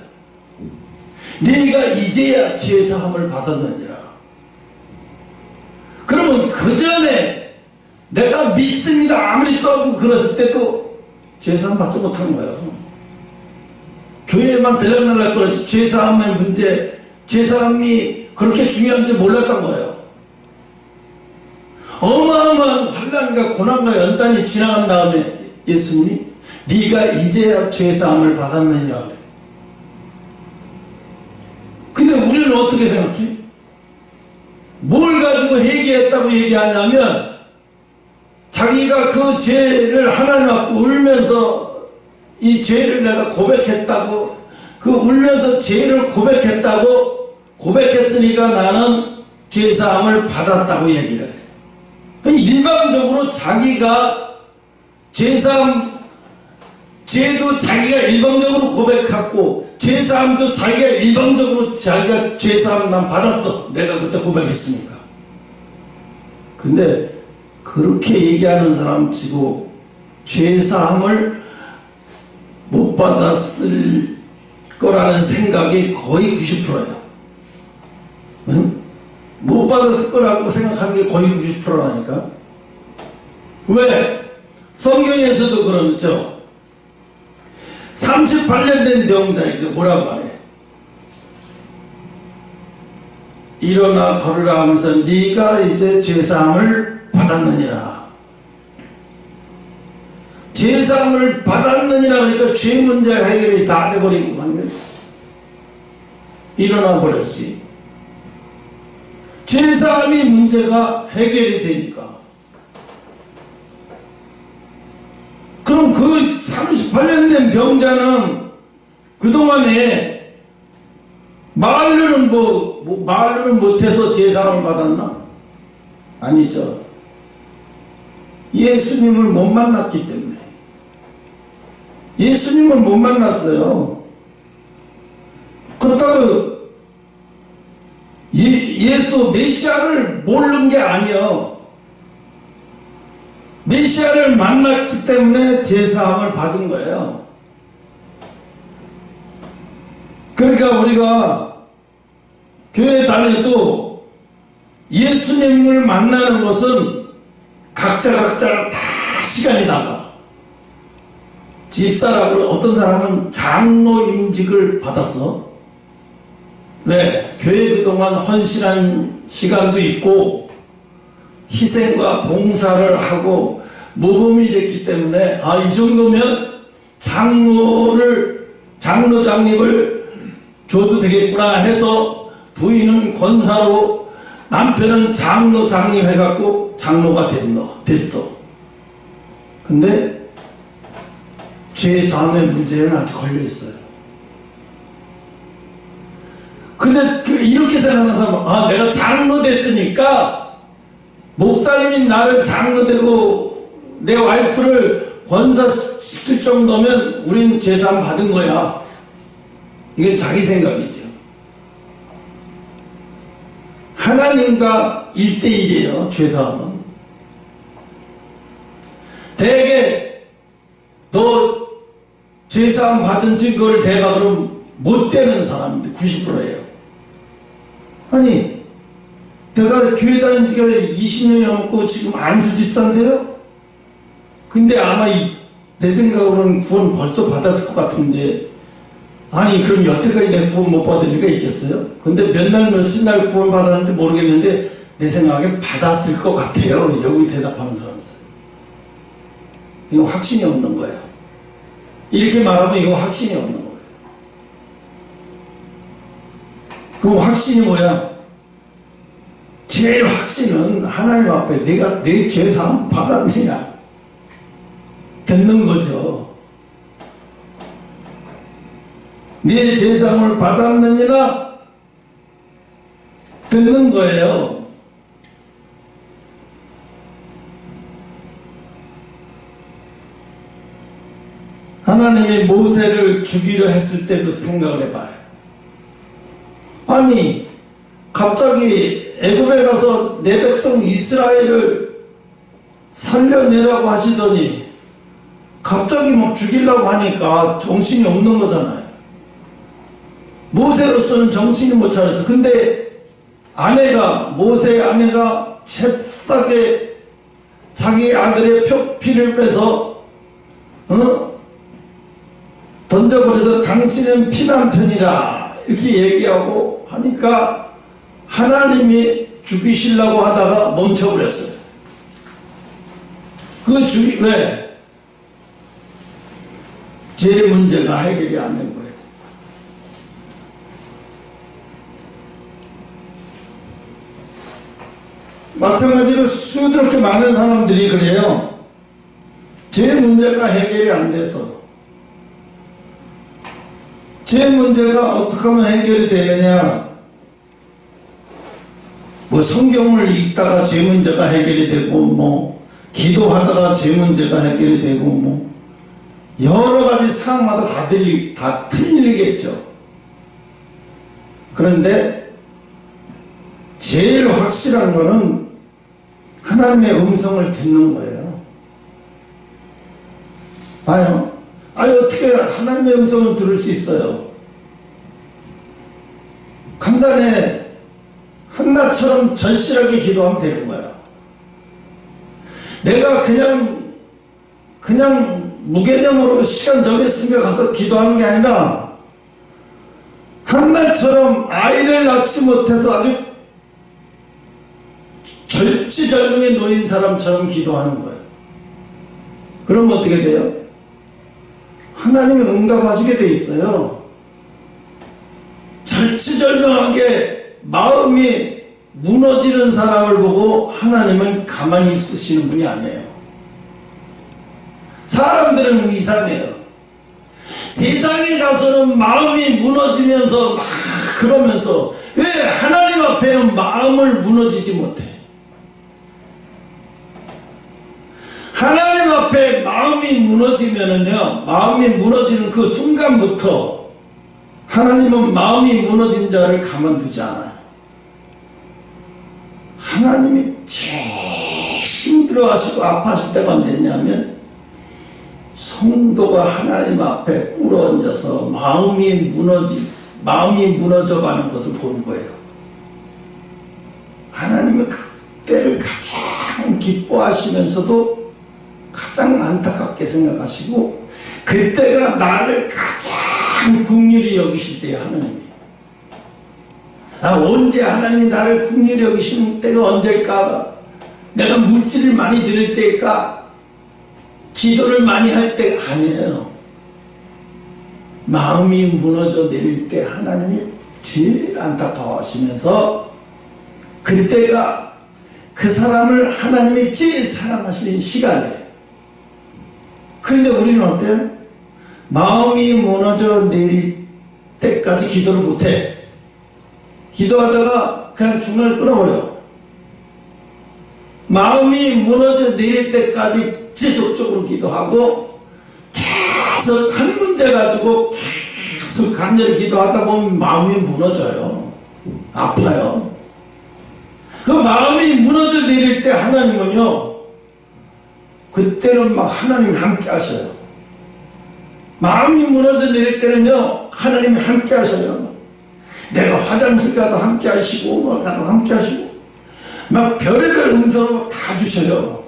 네가 이제야 죄사함을 받았느니라. 그러면 그 전에 내가 믿습니다 아무리 떠고 그랬을 때도 죄사함 받지 못한 거예요. 교회에만 들락날락 그러지 죄사함의 문제, 죄사함이 그렇게 중요한지 몰랐던 거예요. 어마어마한 환난과 고난과 연단이 지나간 다음에 예수님이 네가 이제야 죄사함을 받았느니라 그래요. 근데 우리는 어떻게 생각해? 뭘 가지고 회개했다고 얘기하냐면 자기가 그 죄를 하나님 앞에 울면서 이 죄를 내가 고백했다고, 그 울면서 죄를 고백했으니까 나는 죄사함을 받았다고 얘기를 해요. 일반적으로 자기가 죄도 자기가 일방적으로 고백했고 죄사함도 자기가 일방적으로 자기가 죄사함 난 받았어. 내가 그때 고백했으니까. 근데 그렇게 얘기하는 사람 치고 죄사함을 못 받았을 거라는 생각이 거의 90%예요. 응? 못 받았을 거라고 생각하는 게 거의 90%라니까. 왜? 성경에서도 그렇죠. 38년 된 병자에게 뭐라고 하네? 일어나 걸으라 하면서 네가 이제 죄사함을 받았느니라. 죄사함을 받았느니라 하니까 죄 문제 해결이 다 돼버리고 한 거예요. 일어나 버렸지. 죄사함이 문제가 해결이 되니까. 그럼 그 38년 된 병자는 그동안에 말로는 말로는 못해서 죄사함을 받았나? 아니죠. 예수님을 못 만났기 때문에. 예수님을 못 만났어요. 그렇다고 예수 메시아를 모르는 게 아니에요. 메시아를 만났기 때문에 죄사함을 받은 거예요. 그러니까 우리가 교회 다녀도 예수님을 만나는 것은 각자가 다 시간이 나가. 집사라고 어떤 사람은 장로 임직을 받았어. 왜? 교회 그동안 헌신한 시간도 있고 희생과 봉사를 하고 모범이 됐기 때문에 이 정도면 장로 장립을 줘도 되겠구나 해서 부인은 권사로 남편은 장로 장립해갖고 장로가 됐어. 근데 죄사함의 문제는 아직 걸려있어요. 근데 이렇게 생각하는 사람은 내가 장로 됐으니까 목사님이 나를 장로 되고 내 와이프를 권사시킬 정도면 우린 죄사함 받은 거야. 이게 자기 생각이죠. 하나님과 1대1이에요. 죄사함은. 대개 너 죄사함 받은 증거를 대박으로 못 되는 사람인데 90%예요. 아니 내가 교회 다닌 지가 20년이 넘고 지금 안수 집사인데요. 근데 아마 내 생각으로는 구원 벌써 받았을 것 같은데 아니 그럼 여태까지 내 구원 못 받을 리가 있겠어요? 근데 몇 날 며칠 날 구원 받았는지 모르겠는데 내 생각에 받았을 것 같아요. 이러고 대답하는 사람 있어요. 이거 확신이 없는 거예요. 이렇게 말하면 이거 확신이 없는 거예요. 그럼 확신이 뭐야? 제일 확신은 하나님 앞에 내가 내 죄사함 받았느냐 듣는 거죠. 네 죄사함을 받았느니라 듣는 거예요. 하나님이 모세를 죽이려 했을 때도 생각을 해봐요. 아니 갑자기 애굽에 가서 내 백성 이스라엘을 살려내라고 하시더니 갑자기 막 죽이려고 하니까 정신이 없는 거잖아요. 모세로서는 정신이 못 차렸어. 근데 모세의 아내가 잽싸게 자기 아들의 피를 빼서 던져버려서 당신은 피난편이라 이렇게 얘기하고 하니까 하나님이 죽이시려고 하다가 멈춰버렸어요. 왜? 죄 문제가 해결이 안 된 거예요. 마찬가지로 수두룩히 많은 사람들이 그래요. 죄 문제가 해결이 안 돼서. 죄 문제가 어떻게 하면 해결이 되느냐? 뭐 성경을 읽다가 죄 문제가 해결이 되고, 기도하다가 죄 문제가 해결이 되고, 여러 가지 상황마다 다 틀리겠죠. 그런데 제일 확실한 거는 하나님의 음성을 듣는 거예요. 봐요. 어떻게 하나님의 음성을 들을 수 있어요? 간단해. 한나처럼 절실하게 기도하면 되는 거야. 내가 그냥 무개념으로 시간 정했으니까 가서 기도하는 게 아니라 한나처럼 아이를 낳지 못해서 아주 절치절명에 놓인 사람처럼 기도하는 거예요. 그러면 어떻게 돼요? 하나님이 응답하시게 돼 있어요. 절치절명하게 마음이 무너지는 사람을 보고 하나님은 가만히 있으시는 분이 아니에요. 사람들은 이상해요. 세상에 가서는 마음이 무너지면서 막 그러면서 왜 하나님 앞에는 마음을 무너지지 못해? 하나님 앞에 마음이 무너지면은요, 마음이 무너지는 그 순간부터 하나님은 마음이 무너진 자를 가만두지 않아요. 하나님이 제일 힘들어 하시고 아파하실 때가 언제냐면 성도가 하나님 앞에 꿇어앉아서 마음이 무너져가는 것을 보는 거예요. 하나님은 그때를 가장 기뻐하시면서도 가장 안타깝게 생각하시고 그때가 나를 가장 긍휼히 여기실 때예요. 하나님이. 언제 하나님이 나를 긍휼히 여기시는 때가 언제일까? 내가 물질을 많이 드릴 때일까? 기도를 많이 할 때가 아니에요. 마음이 무너져 내릴 때 하나님이 제일 안타까워하시면서 그때가 그 사람을 하나님이 제일 사랑하시는 시간이에요. 그런데 우리는 어때요? 마음이 무너져 내릴 때까지 기도를 못해. 기도하다가 그냥 중간에 끊어버려. 마음이 무너져 내릴 때까지 지속적으로 기도하고 계속 한 문제 가지고 계속 간절히 기도하다 보면 마음이 무너져요. 아파요. 그 마음이 무너져 내릴 때 하나님은요, 그때는 막 하나님이 함께 하셔요. 마음이 무너져 내릴 때는요, 하나님이 함께 하셔요. 내가 화장실 가도 함께 하시고, 뭐 가도 함께 하시고, 막 별의별 음성을 다 주셔요.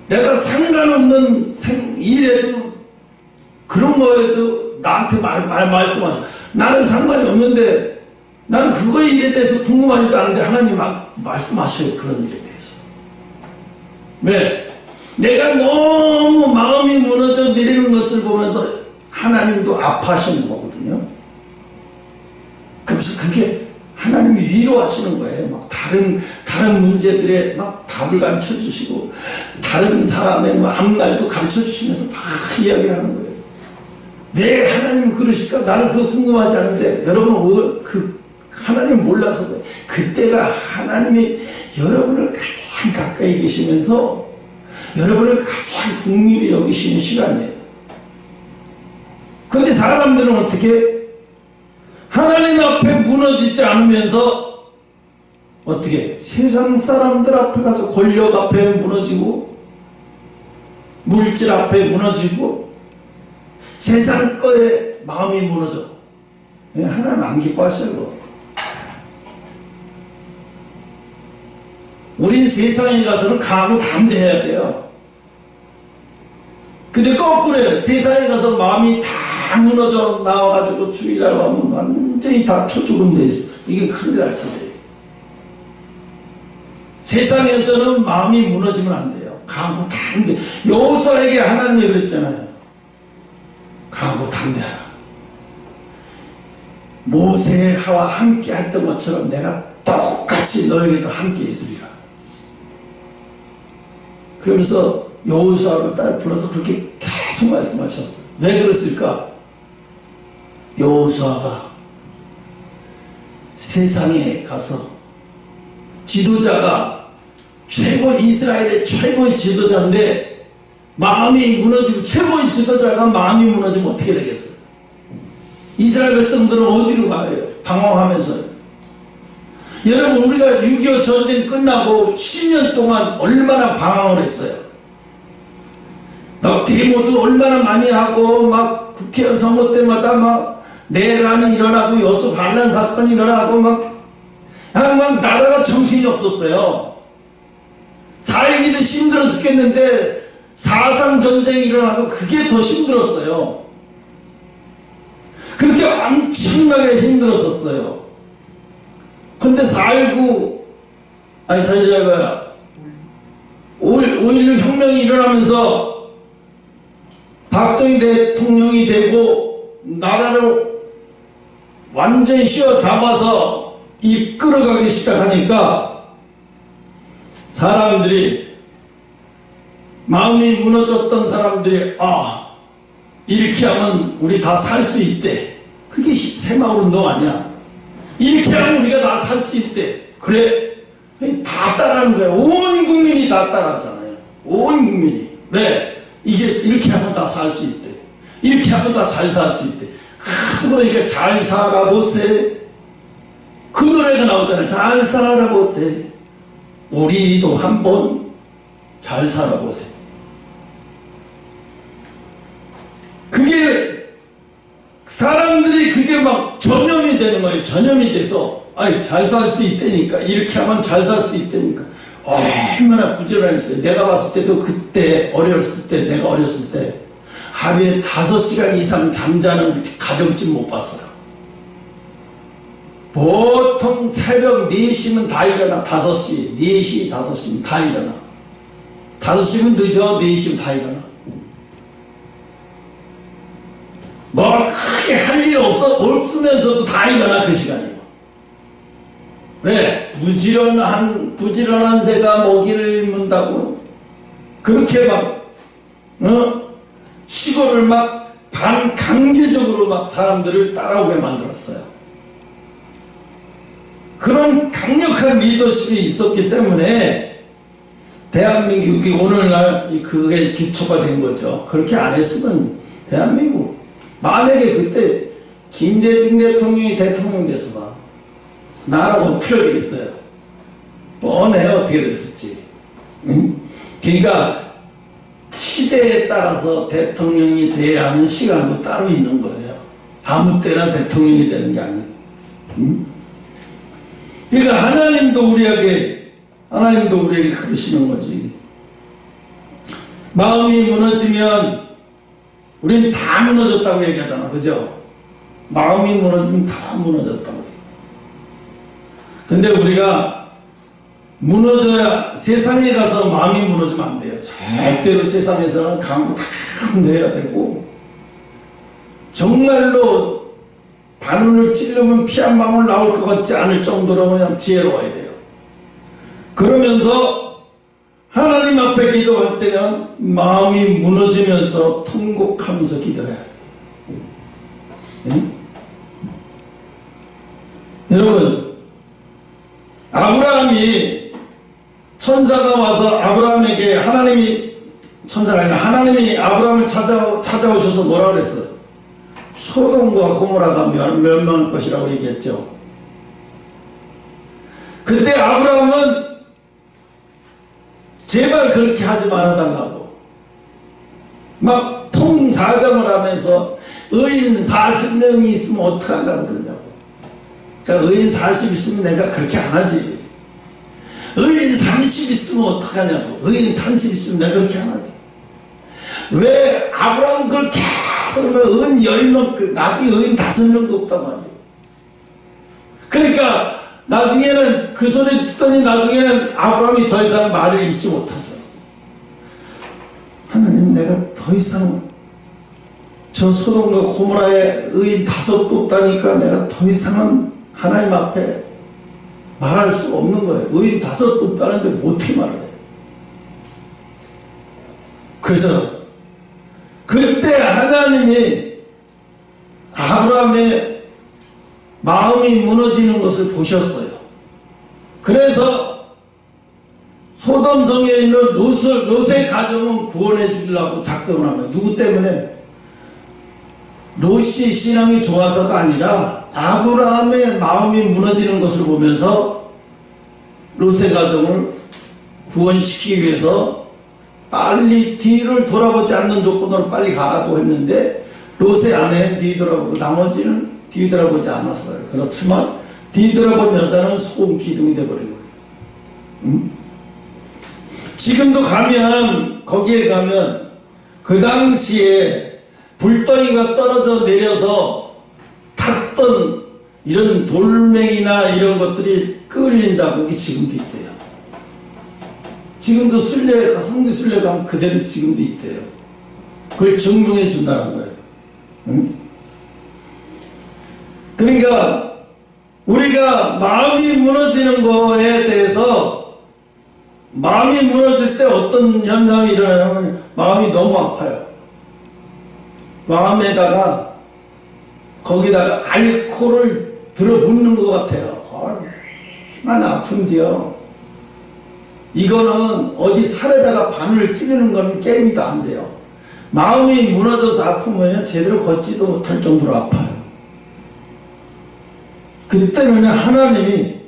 내가 상관없는 일에도, 그런 거에도 나한테 말씀하셔. 나는 상관이 없는데, 나는 그거에 일에 대해서 궁금하지도 않은데 하나님 말씀하셔요. 그런 일에 대해서. 왜? 내가 너무 마음이 무너져 내리는 것을 보면서 하나님도 아파하시는 거거든요. 그래서 그게 하나님이 위로하시는 거예요. 막 다른 문제들에 막 답을 가르쳐 주시고, 다른 사람의 뭐 앞날도 가르쳐 주시면서 막 이야기를 하는 거예요. 왜 하나님은 그러실까? 나는 그거 궁금하지 않은데, 여러분은 하나님을 몰라서 그래요. 그때가 하나님이 여러분을 가장 가까이 계시면서 여러분을 가장 긍휼히 여기시는 시간이에요. 그런데 사람들은 어떻게? 하나님 앞에 무너지지 않으면서 어떻게? 세상 사람들 앞에 가서 권력 앞에 무너지고, 물질 앞에 무너지고, 세상 거에 마음이 무너져. 하나님 안 기뻐하셔요. 우린 세상에 가서는 강하고 담대해야 돼요. 근데 거꾸로요. 세상에 가서 마음이 다 무너져 나와가지고 주일날 가면 완전히 다 초조금 돼 있어. 이게 큰일 날 텐데. 세상에서는 마음이 무너지면 안 돼요. 강하고 담대. 여호수아에게 하나님이 그랬잖아요. 강하고 담대하라. 모세와 함께 했던 것처럼 내가 똑같이 너희들과 함께 있으리라. 그러면서 여호수아를 딱 불러서 그렇게 계속 말씀하셨어요. 왜 그랬을까? 여호수아가 세상에 가서 지도자가 이스라엘의 최고의 지도자인데 마음이 무너지고, 최고의 지도자가 마음이 무너지면 어떻게 되겠어요? 이스라엘 백성들은 어디로 가요? 방황하면서요. 여러분, 우리가 6.25 전쟁 끝나고 10년 동안 얼마나 방황을 했어요. 막 데모도 얼마나 많이 하고, 막 국회의원 선거 때마다 막 내란이 일어나고 여수 반란 사건이 일어나고 막 나라가 정신이 없었어요. 살기도 힘들어 죽겠는데 4.3 전쟁이 일어나고 그게 더 힘들었어요. 그렇게 엄청나게 힘들었었어요. 근데 4.19 5.16 혁명이 일어나면서 박정희 대통령이 되고 나라를 완전히 휘어잡아서 이끌어가기 시작하니까 사람들이, 마음이 무너졌던 사람들이 이렇게 하면 우리 다 살 수 있대. 그게 새마을운동 아니야. 이렇게 하면 우리가 다 살 수 있대. 그래? 다 따라하는 거야. 온 국민이 다 따라하잖아요. 온 국민이. 왜? 이게 이렇게 하면 다 살 수 있대. 이렇게 하면 다 잘 살 수 있대. 그러니까 잘 살아보세. 그 노래가 나오잖아요. 잘 살아보세. 우리도 한번 잘 살아보세. 그게 사람들이 그게 막 전염이 되는 거예요. 전염이 돼서 잘 살 수 있다니까, 이렇게 하면 잘 살 수 있다니까. 얼마나 부지런했어요. 내가 봤을 때도 그때 내가 어렸을 때 하루에 5시간 이상 잠자는 가정집 못 봤어요. 보통 새벽 4시면 다 일어나. 5시, 4시, 5시면 다 일어나. 5시면 늦어, 4시면 다 일어나. 뭐 크게 할 일 없으면서도 다 일어나. 그 시간이요. 왜? 부지런한 새가 먹이를 문다고 그렇게 막 시골을 막 반강제적으로 막 사람들을 따라오게 만들었어요. 그런 강력한 리더십이 있었기 때문에 대한민국이 오늘날 그게 기초가 된 거죠. 그렇게 안 했으면 대한민국, 만약에 그때 김대중 대통령이 대통령 됐으면 나라가 어떻게 되겠어요? 뻔해요. 어떻게 됐을지. 응? 그러니까 시대에 따라서 대통령이 돼야 하는 시간도 따로 있는 거예요. 아무 때나 대통령이 되는 게 아니에요. 응? 그러니까 하나님도 우리에게 그러시는 거지. 마음이 무너지면 우린 다 무너졌다고 얘기하잖아. 그죠? 마음이 무너지면 다 무너졌다고. 근데 우리가 무너져야, 세상에 가서 마음이 무너지면 안 돼요. 절대로 세상에서는 강해야 되고, 정말로 바늘을 찌르면 피 한 방울 나올 것 같지 않을 정도로 그냥 지혜로워야 돼요. 그러면서 하나님 앞에 기도할 때는 마음이 무너지면서 통곡하면서 기도해야 돼요. 네? 여러분, 아브라함이, 천사가 와서 아브라함에게, 하나님이, 천사가 아니라 하나님이 아브라함을 찾아오셔서 뭐라 그랬어요? 소돔과 고모라가 멸망할 것이라고 얘기했죠. 그때 아브라함은 제발 그렇게 하지 말아달라고 막 통사정을 하면서 의인 40명이 있으면 어떡하려고 그러냐고. 그러니까 의인 40 있으면 내가 그렇게 안 하지. 의인 30 있으면 어떡하냐고. 의인 30 있으면 내가 그렇게 안 하지. 왜 아브라함은 그걸 계속 의인 10명, 나중에 의인 5명도 없단 말이에요. 그러니까 나중에는 그 소리 듣더니 나중에는 아브라함이 더 이상 말을 잊지 못하죠. 하나님, 내가 더 이상 저 소돔과 고모라에 의인 5도 없다니까 내가 더 이상은 하나님 앞에 말할 수가 없는 거예요. 의인 5도 없다는데 어떻게 말을 해요? 그래서 그때 하나님이 아브라함의 마음이 무너지는 것을 보셨어요. 그래서 소돔성에 있는 롯의 가정은 구원해 주려고 작정을 한 거예요. 누구 때문에? 롯이 신앙이 좋아서가 아니라 아브라함의 마음이 무너지는 것을 보면서 롯의 가정을 구원시키기 위해서 빨리 뒤를 돌아보지 않는 조건으로 빨리 가라고 했는데, 롯의 아내는 뒤돌아보고 나머지는 뒤돌아보지 않았어요. 그렇지만 뒤돌아본 여자는 소금 기둥이 되어버린 거예요. 지금도 가면, 거기에 가면 그 당시에 불덩이가 떨어져 내려서 탔던 이런 돌멩이나 이런 것들이 끌린 자국이 지금도 있대요. 지금도 성지 순례 가면 그대로 지금도 있대요. 그걸 증명해 준다는 거예요. 그러니까 우리가 마음이 무너지는 거에 대해서, 마음이 무너질 때 어떤 현상이 일어나냐면 마음이 너무 아파요. 마음에다가 거기다가 알코올을 들어붓는 것 같아요. 얼마나 아픈지요. 이거는 어디 살에다가 바늘을 찌르는 거는 게임도 안 돼요. 마음이 무너져서 아프면 제대로 걷지도 못할 정도로 아파요. 그때는 하나님이,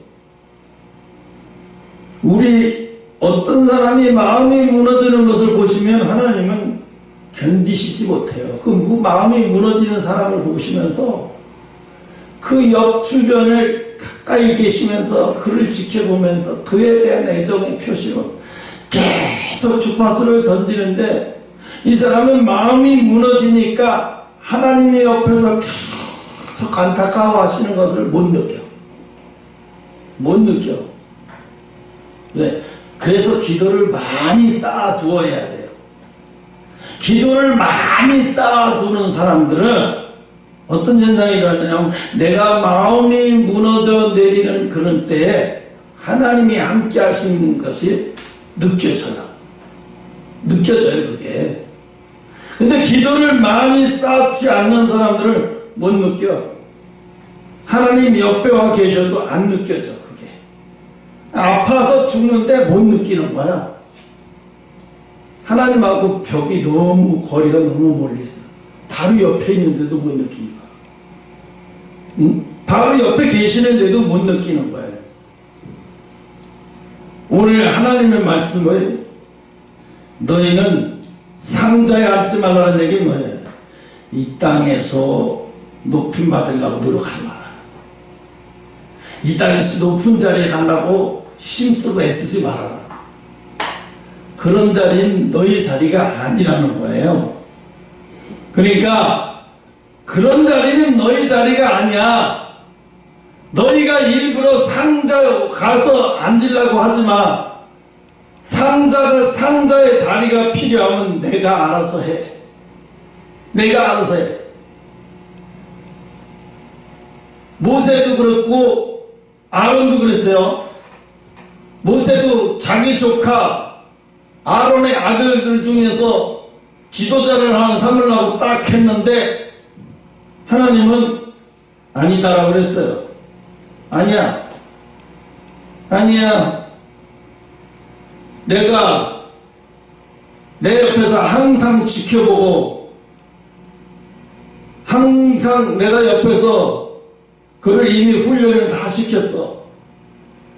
우리 어떤 사람이 마음이 무너지는 것을 보시면 하나님은 견디시지 못해요. 그 마음이 무너지는 사람을 보시면서 그 옆 주변에 가까이 계시면서 그를 지켜보면서 그에 대한 애정의 표시로 계속 주파수를 던지는데, 이 사람은 마음이 무너지니까 하나님의 옆에서 계속 안타까워하시는 것을 못 느껴. 왜? 그래서 기도를 많이 쌓아두어야 돼요. 기도를 많이 쌓아두는 사람들은 어떤 현상이 일어나냐면, 내가 마음이 무너져 내리는 그런 때에 하나님이 함께 하시는 것이 느껴져요. 그게. 근데 기도를 많이 쌓지 않는 사람들은 못 느껴. 하나님 옆에 와 계셔도 안 느껴져. 그게 아파서 죽는데 못 느끼는 거야. 하나님하고 벽이 거리가 너무 멀리 있어. 바로 옆에 있는데도 못 느끼니까. 바로 옆에 계시는데도 못 느끼는 거예요. 오늘 하나님의 말씀은, 너희는 상자에 앉지 말라는 얘기 뭐예요? 이 땅에서 높임 받으려고 노력하지 마라. 이 땅에서 높은 자리에 가려고 힘쓰고 애쓰지 말아라. 그런 자리는 너희 자리가 아니라는 거예요. 그러니까 그런 자리는 너희 자리가 아니야. 너희가 일부러 상자 가서 앉으려고 하지마. 상자의 자리가 필요하면 내가 알아서 해. 내가 알아서 해. 모세도 그렇고 아론도 그랬어요. 모세도 자기 조카 아론의 아들들 중에서 지도자를 하나 삼으려고 딱 했는데 하나님은 아니다라고 그랬어요. 아니야. 내가 내 옆에서 항상 지켜보고 항상 내가 옆에서 그를 이미 훈련을 다 시켰어.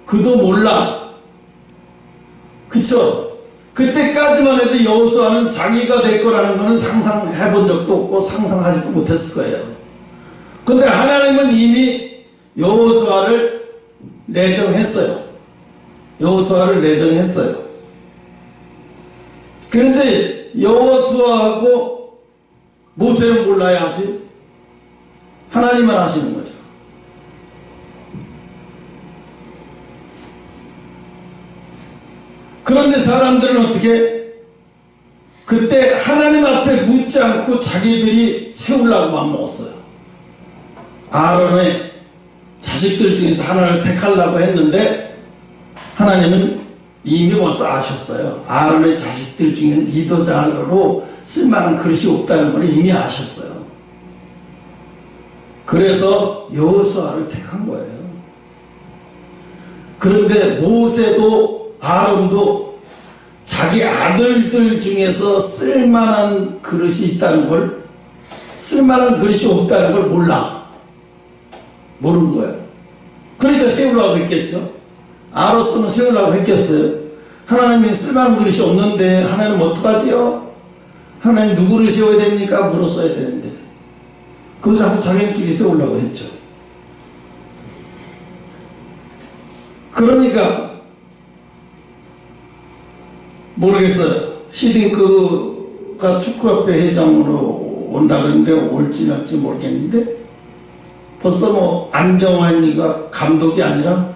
그도 몰라. 그쵸? 그때까지만 해도 여호수아는 자기가 될 거라는 것은 상상해 본 적도 없고 상상하지도 못했을 거예요. 근데 하나님은 이미 여호수아를 내정했어요. 그런데 여호수아하고 모세는 몰라야지. 하나님만 아시는 거죠. 그런데 사람들은 어떻게? 그때 하나님 앞에 묻지 않고 자기들이 세우려고 마음먹었어요. 아론의 자식들 중에서 하나를 택하려고 했는데 하나님은 이미 벌써 아셨어요. 아론의 자식들 중에 리더자로 쓸만한 그릇이 없다는 걸 이미 아셨어요. 그래서 여호수아를 택한 거예요. 그런데 모세도 아론도 자기 아들들 중에서 쓸만한 그릇이 있다는 걸, 쓸만한 그릇이 없다는 걸 모르는 거예요. 그러니까 세우려고 했겠죠. 알았으면 세우려고 했겠어요. 하나님이 쓸만한 그릇이 없는데 하나님 어떡하지요? 하나님 누구를 세워야 됩니까? 물었어야 되는데 그래서 자꾸 자기들끼리 세우려고 했죠. 그러니까 모르겠어요. 히딩크가 축구협회 회장으로 온다 그러는데 올지 말지 모르겠는데 벌써 뭐 안정환이가 감독이 아니라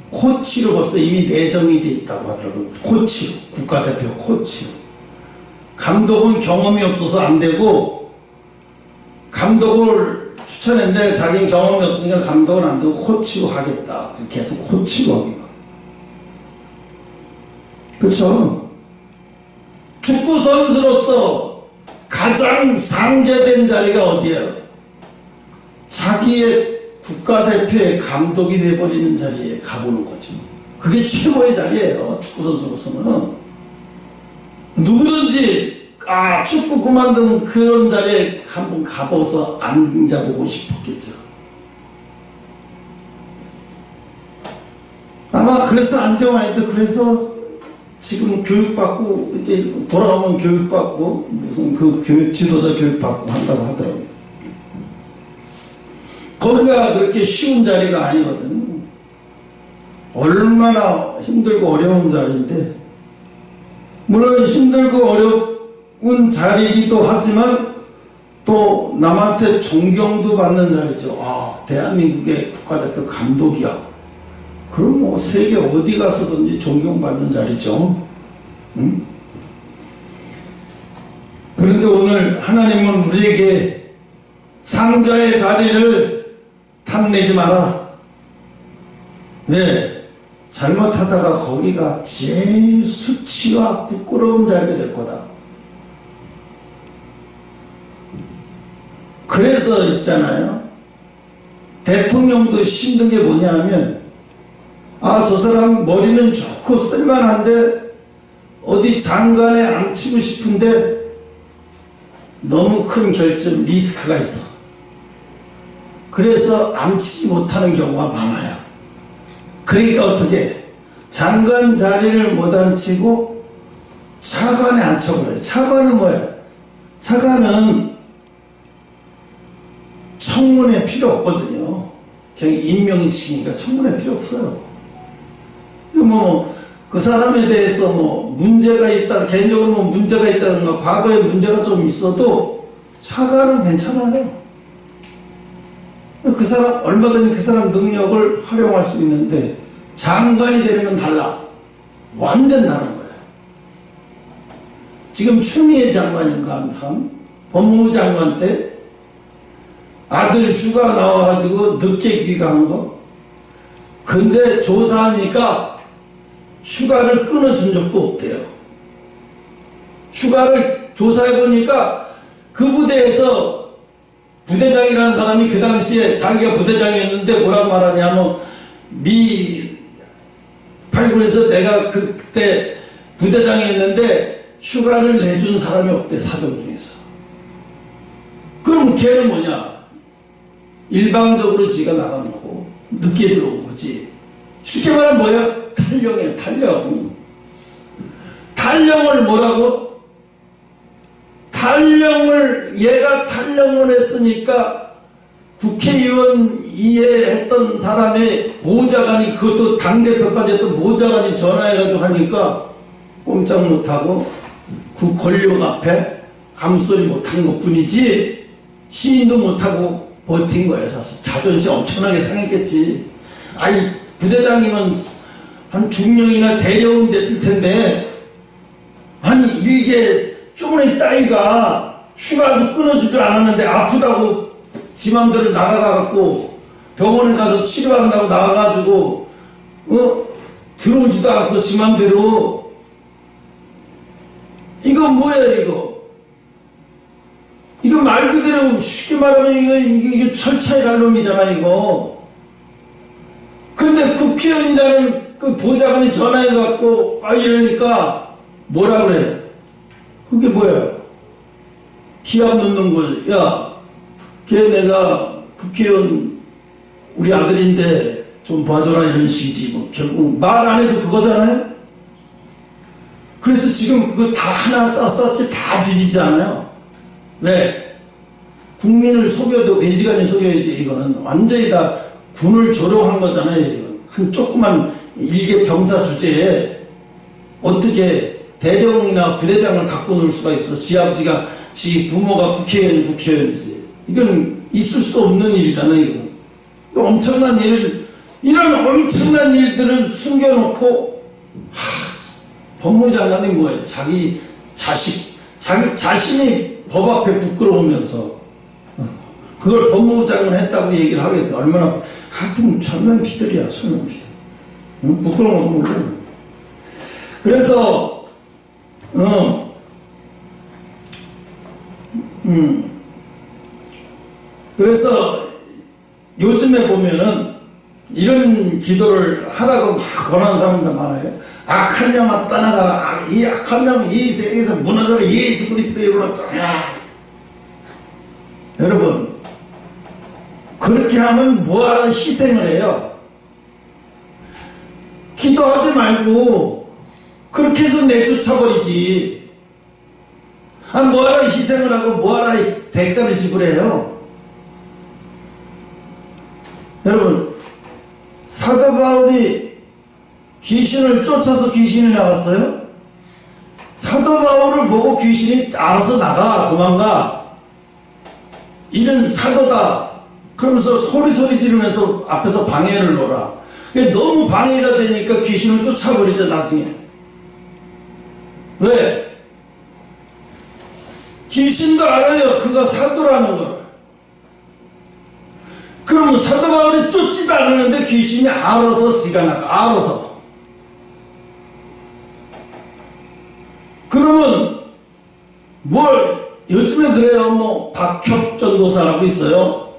코치로 벌써 이미 내정이 돼 있다고 하더라고요. 코치로, 국가대표 코치로. 감독은 경험이 없어서 안 되고 감독을 추천했는데 자기는 경험이 없으니까 감독은 안 되고 코치로 하겠다. 이렇게 해서 코치로 하기가. 그렇죠? 축구 선수로서 가장 상대된 자리가 어디예요? 자기의 국가대표의 감독이 돼버리는 자리에 가보는 거죠. 그게 최고의 자리예요. 축구선수로서는. 누구든지 축구 그만두면 그런 자리에 한번 가봐서 앉아보고 싶었겠죠. 아마 그래서 안정환이도 그래서 지금 교육받고 이제 돌아오면 교육받고 무슨 그 지도자 교육받고 한다고 하더라고요. 거기가 그렇게 쉬운 자리가 아니거든. 얼마나 힘들고 어려운 자리인데, 물론 힘들고 어려운 자리이기도 하지만 또 남한테 존경도 받는 자리죠. 대한민국의 국가대표 감독이야. 그럼 뭐 세계 어디 가서든지 존경받는 자리죠. 응? 그런데 오늘 하나님은 우리에게 상자의 자리를 탐내지 마라. 왜? 잘못하다가 거기가 제일 수치와 부끄러운 자리가 될 거다. 그래서 있잖아요. 대통령도 힘든 게 뭐냐 하면 저 사람 머리는 좋고 쓸만한데 어디 장관에 앉히고 싶은데 너무 큰 결정 리스크가 있어. 그래서 앉히지 못하는 경우가 많아요. 그러니까 어떻게 장관 자리를 못 앉히고 차관에 앉혀버려요. 차관은 뭐예요? 차관은 청문회 필요 없거든요. 그냥 임명직이니까 청문회 필요 없어요. 그 사람에 대해서 문제가 있다, 개인적으로 문제가 있다든가 과거에 문제가 좀 있어도 차가는 괜찮아요. 그 사람 얼마든지 그 사람 능력을 활용할 수 있는데 장관이 되는 건 달라. 완전 다른 거예요. 지금 추미애 장관인가 한 사람 법무부 장관 때 아들 휴가 나와가지고 늦게 귀가한 거. 근데 조사하니까 휴가를 끊어준 적도 없대요. 휴가를 조사해보니까 그 부대에서 부대장이라는 사람이 그 당시에 자기가 부대장이었는데 뭐라고 말하냐면 미 8군에서 내가 그때 부대장이었는데 휴가를 내준 사람이 없대, 사병 중에서. 그럼 걔는 뭐냐? 일방적으로 지가 나간 거고 늦게 들어온 거지. 쉽게 말하면 뭐야? 탈령이야, 탈령. 탈령을 뭐라고? 탈령을, 얘가 탈령을 했으니까 국회의원 이해했던 사람의 보좌관이, 그것도 당대표까지 했던 보좌관이 전화해가지고 하니까 꼼짝 못하고 그 권력 앞에 아무 소리 못한 것 뿐이지 시인도 못하고 버틴 거야. 사실 자존심 엄청나게 상했겠지. 아이, 부대장이면 한 중령이나 대령은 됐을 텐데, 아니 일개 쪼무니 따위가 휴가도 끊어주지 않았는데 아프다고 지 맘대로 나가갖고 병원에 가서 치료한다고 나가가지고 들어오지도 않고 지 맘대로. 이거 뭐야 이거 말 그대로 쉽게 말하면 이게 철차의 갈놈이잖아 이거. 근데 국회의원이라는 그 보좌관이 전화해갖고 이러니까 뭐라 그래? 그게 뭐야? 기합 넣는 거. 야, 걔 내가 국회의원 우리 아들인데 좀 봐줘라 이런 식이지. 뭐 결국 말 안 해도 그거잖아요. 그래서 지금 그거 다 하나 쌌었지 다 뒤지지 않아요. 왜? 국민을 속여도 외지간히 속여야지. 이거는 완전히 다 군을 조롱한 거잖아요. 이건. 한 조그만 일개 병사 주제에 어떻게 대령이나 부대장을 갖고 놀 수가 있어. 지 아버지가, 지 부모가 국회의원이지. 이건 있을 수 없는 일이잖아요. 이건. 엄청난 일, 이런 엄청난 일들을 숨겨놓고 법무부 장관이 뭐예요? 자기 자신이 법 앞에 부끄러우면서 그걸 법무부 장관 했다고 얘기를 하겠어요. 얼마나. 하여튼 철면피들이야, 철면피들. 응? 부끄러운 것도 몰라. 그래서 그래서 요즘에 보면은 이런 기도를 하라고 막 권하는 사람들 많아요. 악한 영아 떠나가라. 이 악한 영 이 세계에서 무너져라. 예수 그리스도의 이름으로 떠나라. 여러분, 그렇게 하면 뭐하러 희생을 해요? 기도하지 말고 그렇게 해서 내쫓아버리지. 뭐하러 희생을 하고 뭐하러 대가를 지불해요? 여러분, 사도 바울이 귀신을 쫓아서 귀신이 나갔어요? 사도 바울을 보고 귀신이 알아서 나가, 도망가. 이는 사도다. 그러면서 소리 지르면서 앞에서 방해를 놓으라. 너무 방해가 되니까 귀신을 쫓아버리죠, 나중에. 왜? 귀신도 알아요, 그가 사도라는 걸. 그러면 사도 바울이 쫓지도 않았는데 귀신이 알아서 지가 나가, 알아서. 그러면 요즘에 그래요. 박혁 전도사라고 있어요.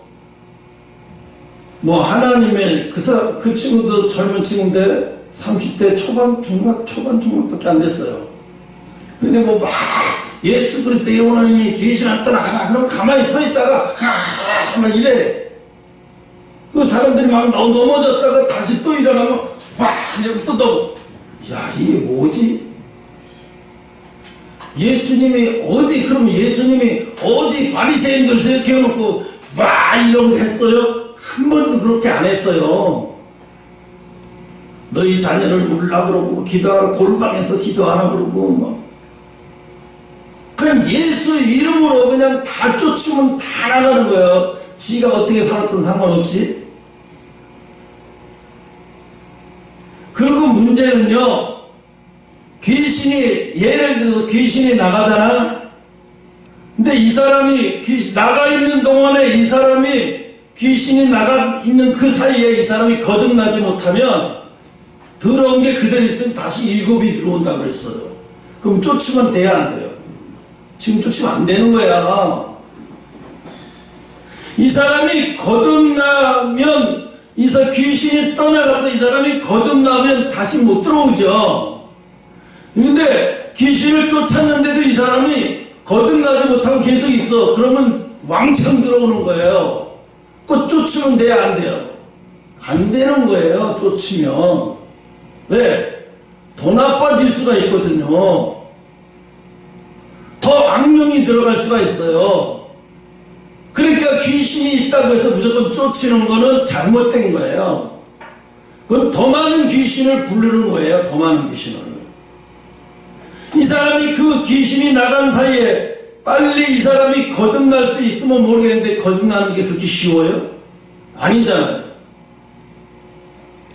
하나님의 그 친구도 젊은 친구인데 30대 초반밖에 안 됐어요. 근데 막 예수 그리스도의 영혼이 귀신 안 떠나가라. 그럼 가만히 서 있다가 막 이래. 그 사람들이 막 넘어졌다가 다시 또 일어나면 이러고 또 야, 이게 뭐지? 예수님이 어디 바리새인들 세워놓고 이런 거 했어요? 한 번도 그렇게 안 했어요. 너희 자녀를 울라 그러고 기도하라, 골방에서 기도하라 그러고 그냥 예수 이름으로 그냥 다 쫓으면 다 나가는 거예요. 지가 어떻게 살았든 상관없이. 그리고 문제는요, 귀신이, 예를 들어서 귀신이 나가잖아. 근데 이 사람이 나가 있는 동안에 이 사람이 귀신이 나가 있는 그 사이에 이 사람이 거듭나지 못하면 더러운 게 그대로 있으면 다시 일곱이 들어온다고 그랬어요. 그럼 쫓으면 돼야 안 돼요? 지금 쫓으면 안 되는 거야. 이 사람이 거듭나면, 귀신이 떠나가서 이 사람이 거듭나면 다시 못 들어오죠. 근데 귀신을 쫓았는데도 이 사람이 거듭나지 못하고 계속 있어. 그러면 왕창 들어오는 거예요. 그 쫓으면 돼야 안 돼요? 안 되는 거예요, 쫓으면. 왜? 더 나빠질 수가 있거든요. 더 악령이 들어갈 수가 있어요. 그러니까 귀신이 있다고 해서 무조건 쫓이는 거는 잘못된 거예요. 그건 더 많은 귀신을 부르는 거예요. 더 많은 귀신을. 이 사람이 그 귀신이 나간 사이에 빨리 이 사람이 거듭날 수 있으면 모르겠는데 거듭나는 게 그렇게 쉬워요? 아니잖아요.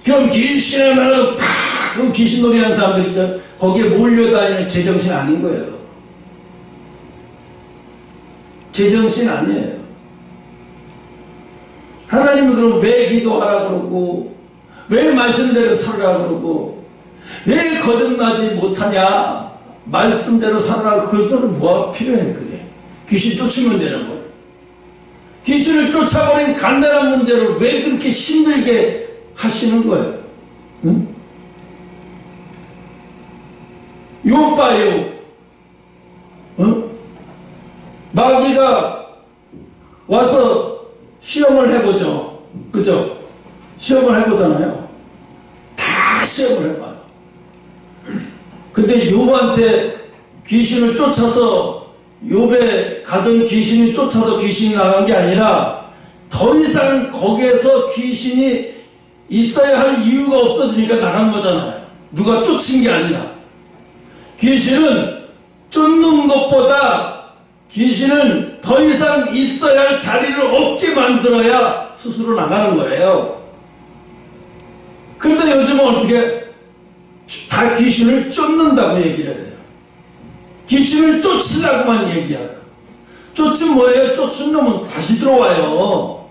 그럼 귀신에 나가서 팍 귀신 놀이하는 사람들 있죠. 거기에 몰려다니는 제정신 아닌 거예요. 제정신 아니에요. 하나님은 그럼 왜 기도하라 그러고, 왜 말씀대로 살으라 그러고, 왜 거듭나지 못하냐? 말씀대로 살아라. 그래서는 뭐가 필요해, 그게? 귀신 쫓으면 되는 거예요. 귀신을 쫓아버린 간단한 문제를 왜 그렇게 힘들게 하시는 거예요? 응? 욥 봐요. 응? 마귀가 와서 시험을 해보죠. 그죠? 시험을 해보잖아요. 다 시험을 해봐요. 근데 욥한테 귀신을 쫓아서, 욥의 가정에 귀신이 쫓아서 귀신이 나간 게 아니라 더 이상 거기에서 귀신이 있어야 할 이유가 없어지니까 나간 거잖아요. 누가 쫓은 게 아니라. 귀신은 쫓는 것보다 귀신은 더 이상 있어야 할 자리를 없게 만들어야 스스로 나가는 거예요. 그런데 요즘은 어떻게 다 귀신을 쫓는다고 얘기를 해요. 귀신을 쫓으라고만 얘기해요. 쫓은 뭐예요? 쫓은 놈은 다시 들어와요.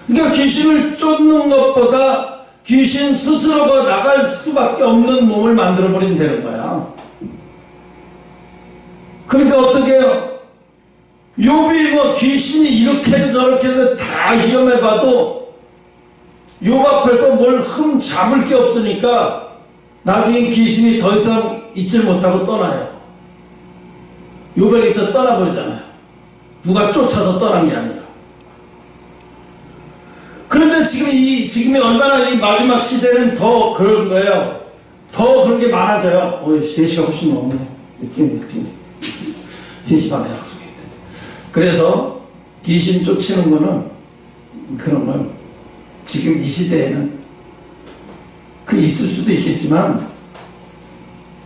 그러니까 귀신을 쫓는 것보다 귀신 스스로가 나갈 수밖에 없는 몸을 만들어버리면 되는 거야. 그러니까 어떻게 해요? 욥이 뭐 귀신이 이렇게 저렇게 다 시험해봐도 욥 앞에서 뭘 흠 잡을 게 없으니까 나중에 귀신이 더 이상 있질 못하고 떠나요. 욥에게서 떠나버리잖아요. 누가 쫓아서 떠난 게 아니라. 그런데 지금이 얼마나 이 마지막 시대는 더 그런 거예요. 더 그런 게 많아져요. 3시가 훨씬 넘네. 늦게 3시 반에 약속이 있대. 그래서 귀신 쫓이는 거는, 그런 건 지금 이 시대에는 그 있을 수도 있겠지만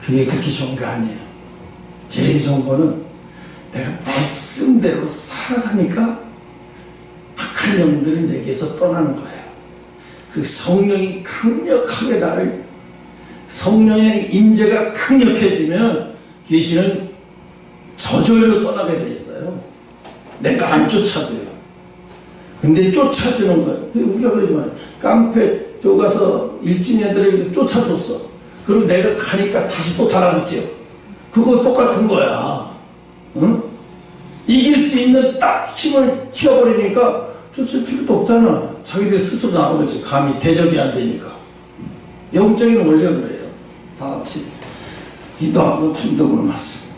그게 그렇게 좋은 게 아니에요. 제일 좋은 거는 내가 말씀대로 살아가니까 악한 영들이 내게서 떠나는 거예요. 그 성령이 강력하게 나를, 성령의 임재가 강력해지면 귀신은 저절로 떠나게 돼 있어요. 내가 안 쫓아도요. 근데 쫓아주는 거예요. 우리가 그러지 마요. 깡패 쪽 가서 일진 애들을 쫓아줬어. 그럼 내가 가니까 다시 또 달아붙죠. 그거 똑같은 거야. 응? 이길 수 있는 딱 힘을 키워버리니까 쫓을 필요도 없잖아. 자기들 스스로 나오면서 감히 대적이 안 되니까. 영적인 원리가 그래요. 다 같이 기도하고 중독을 맞습니다.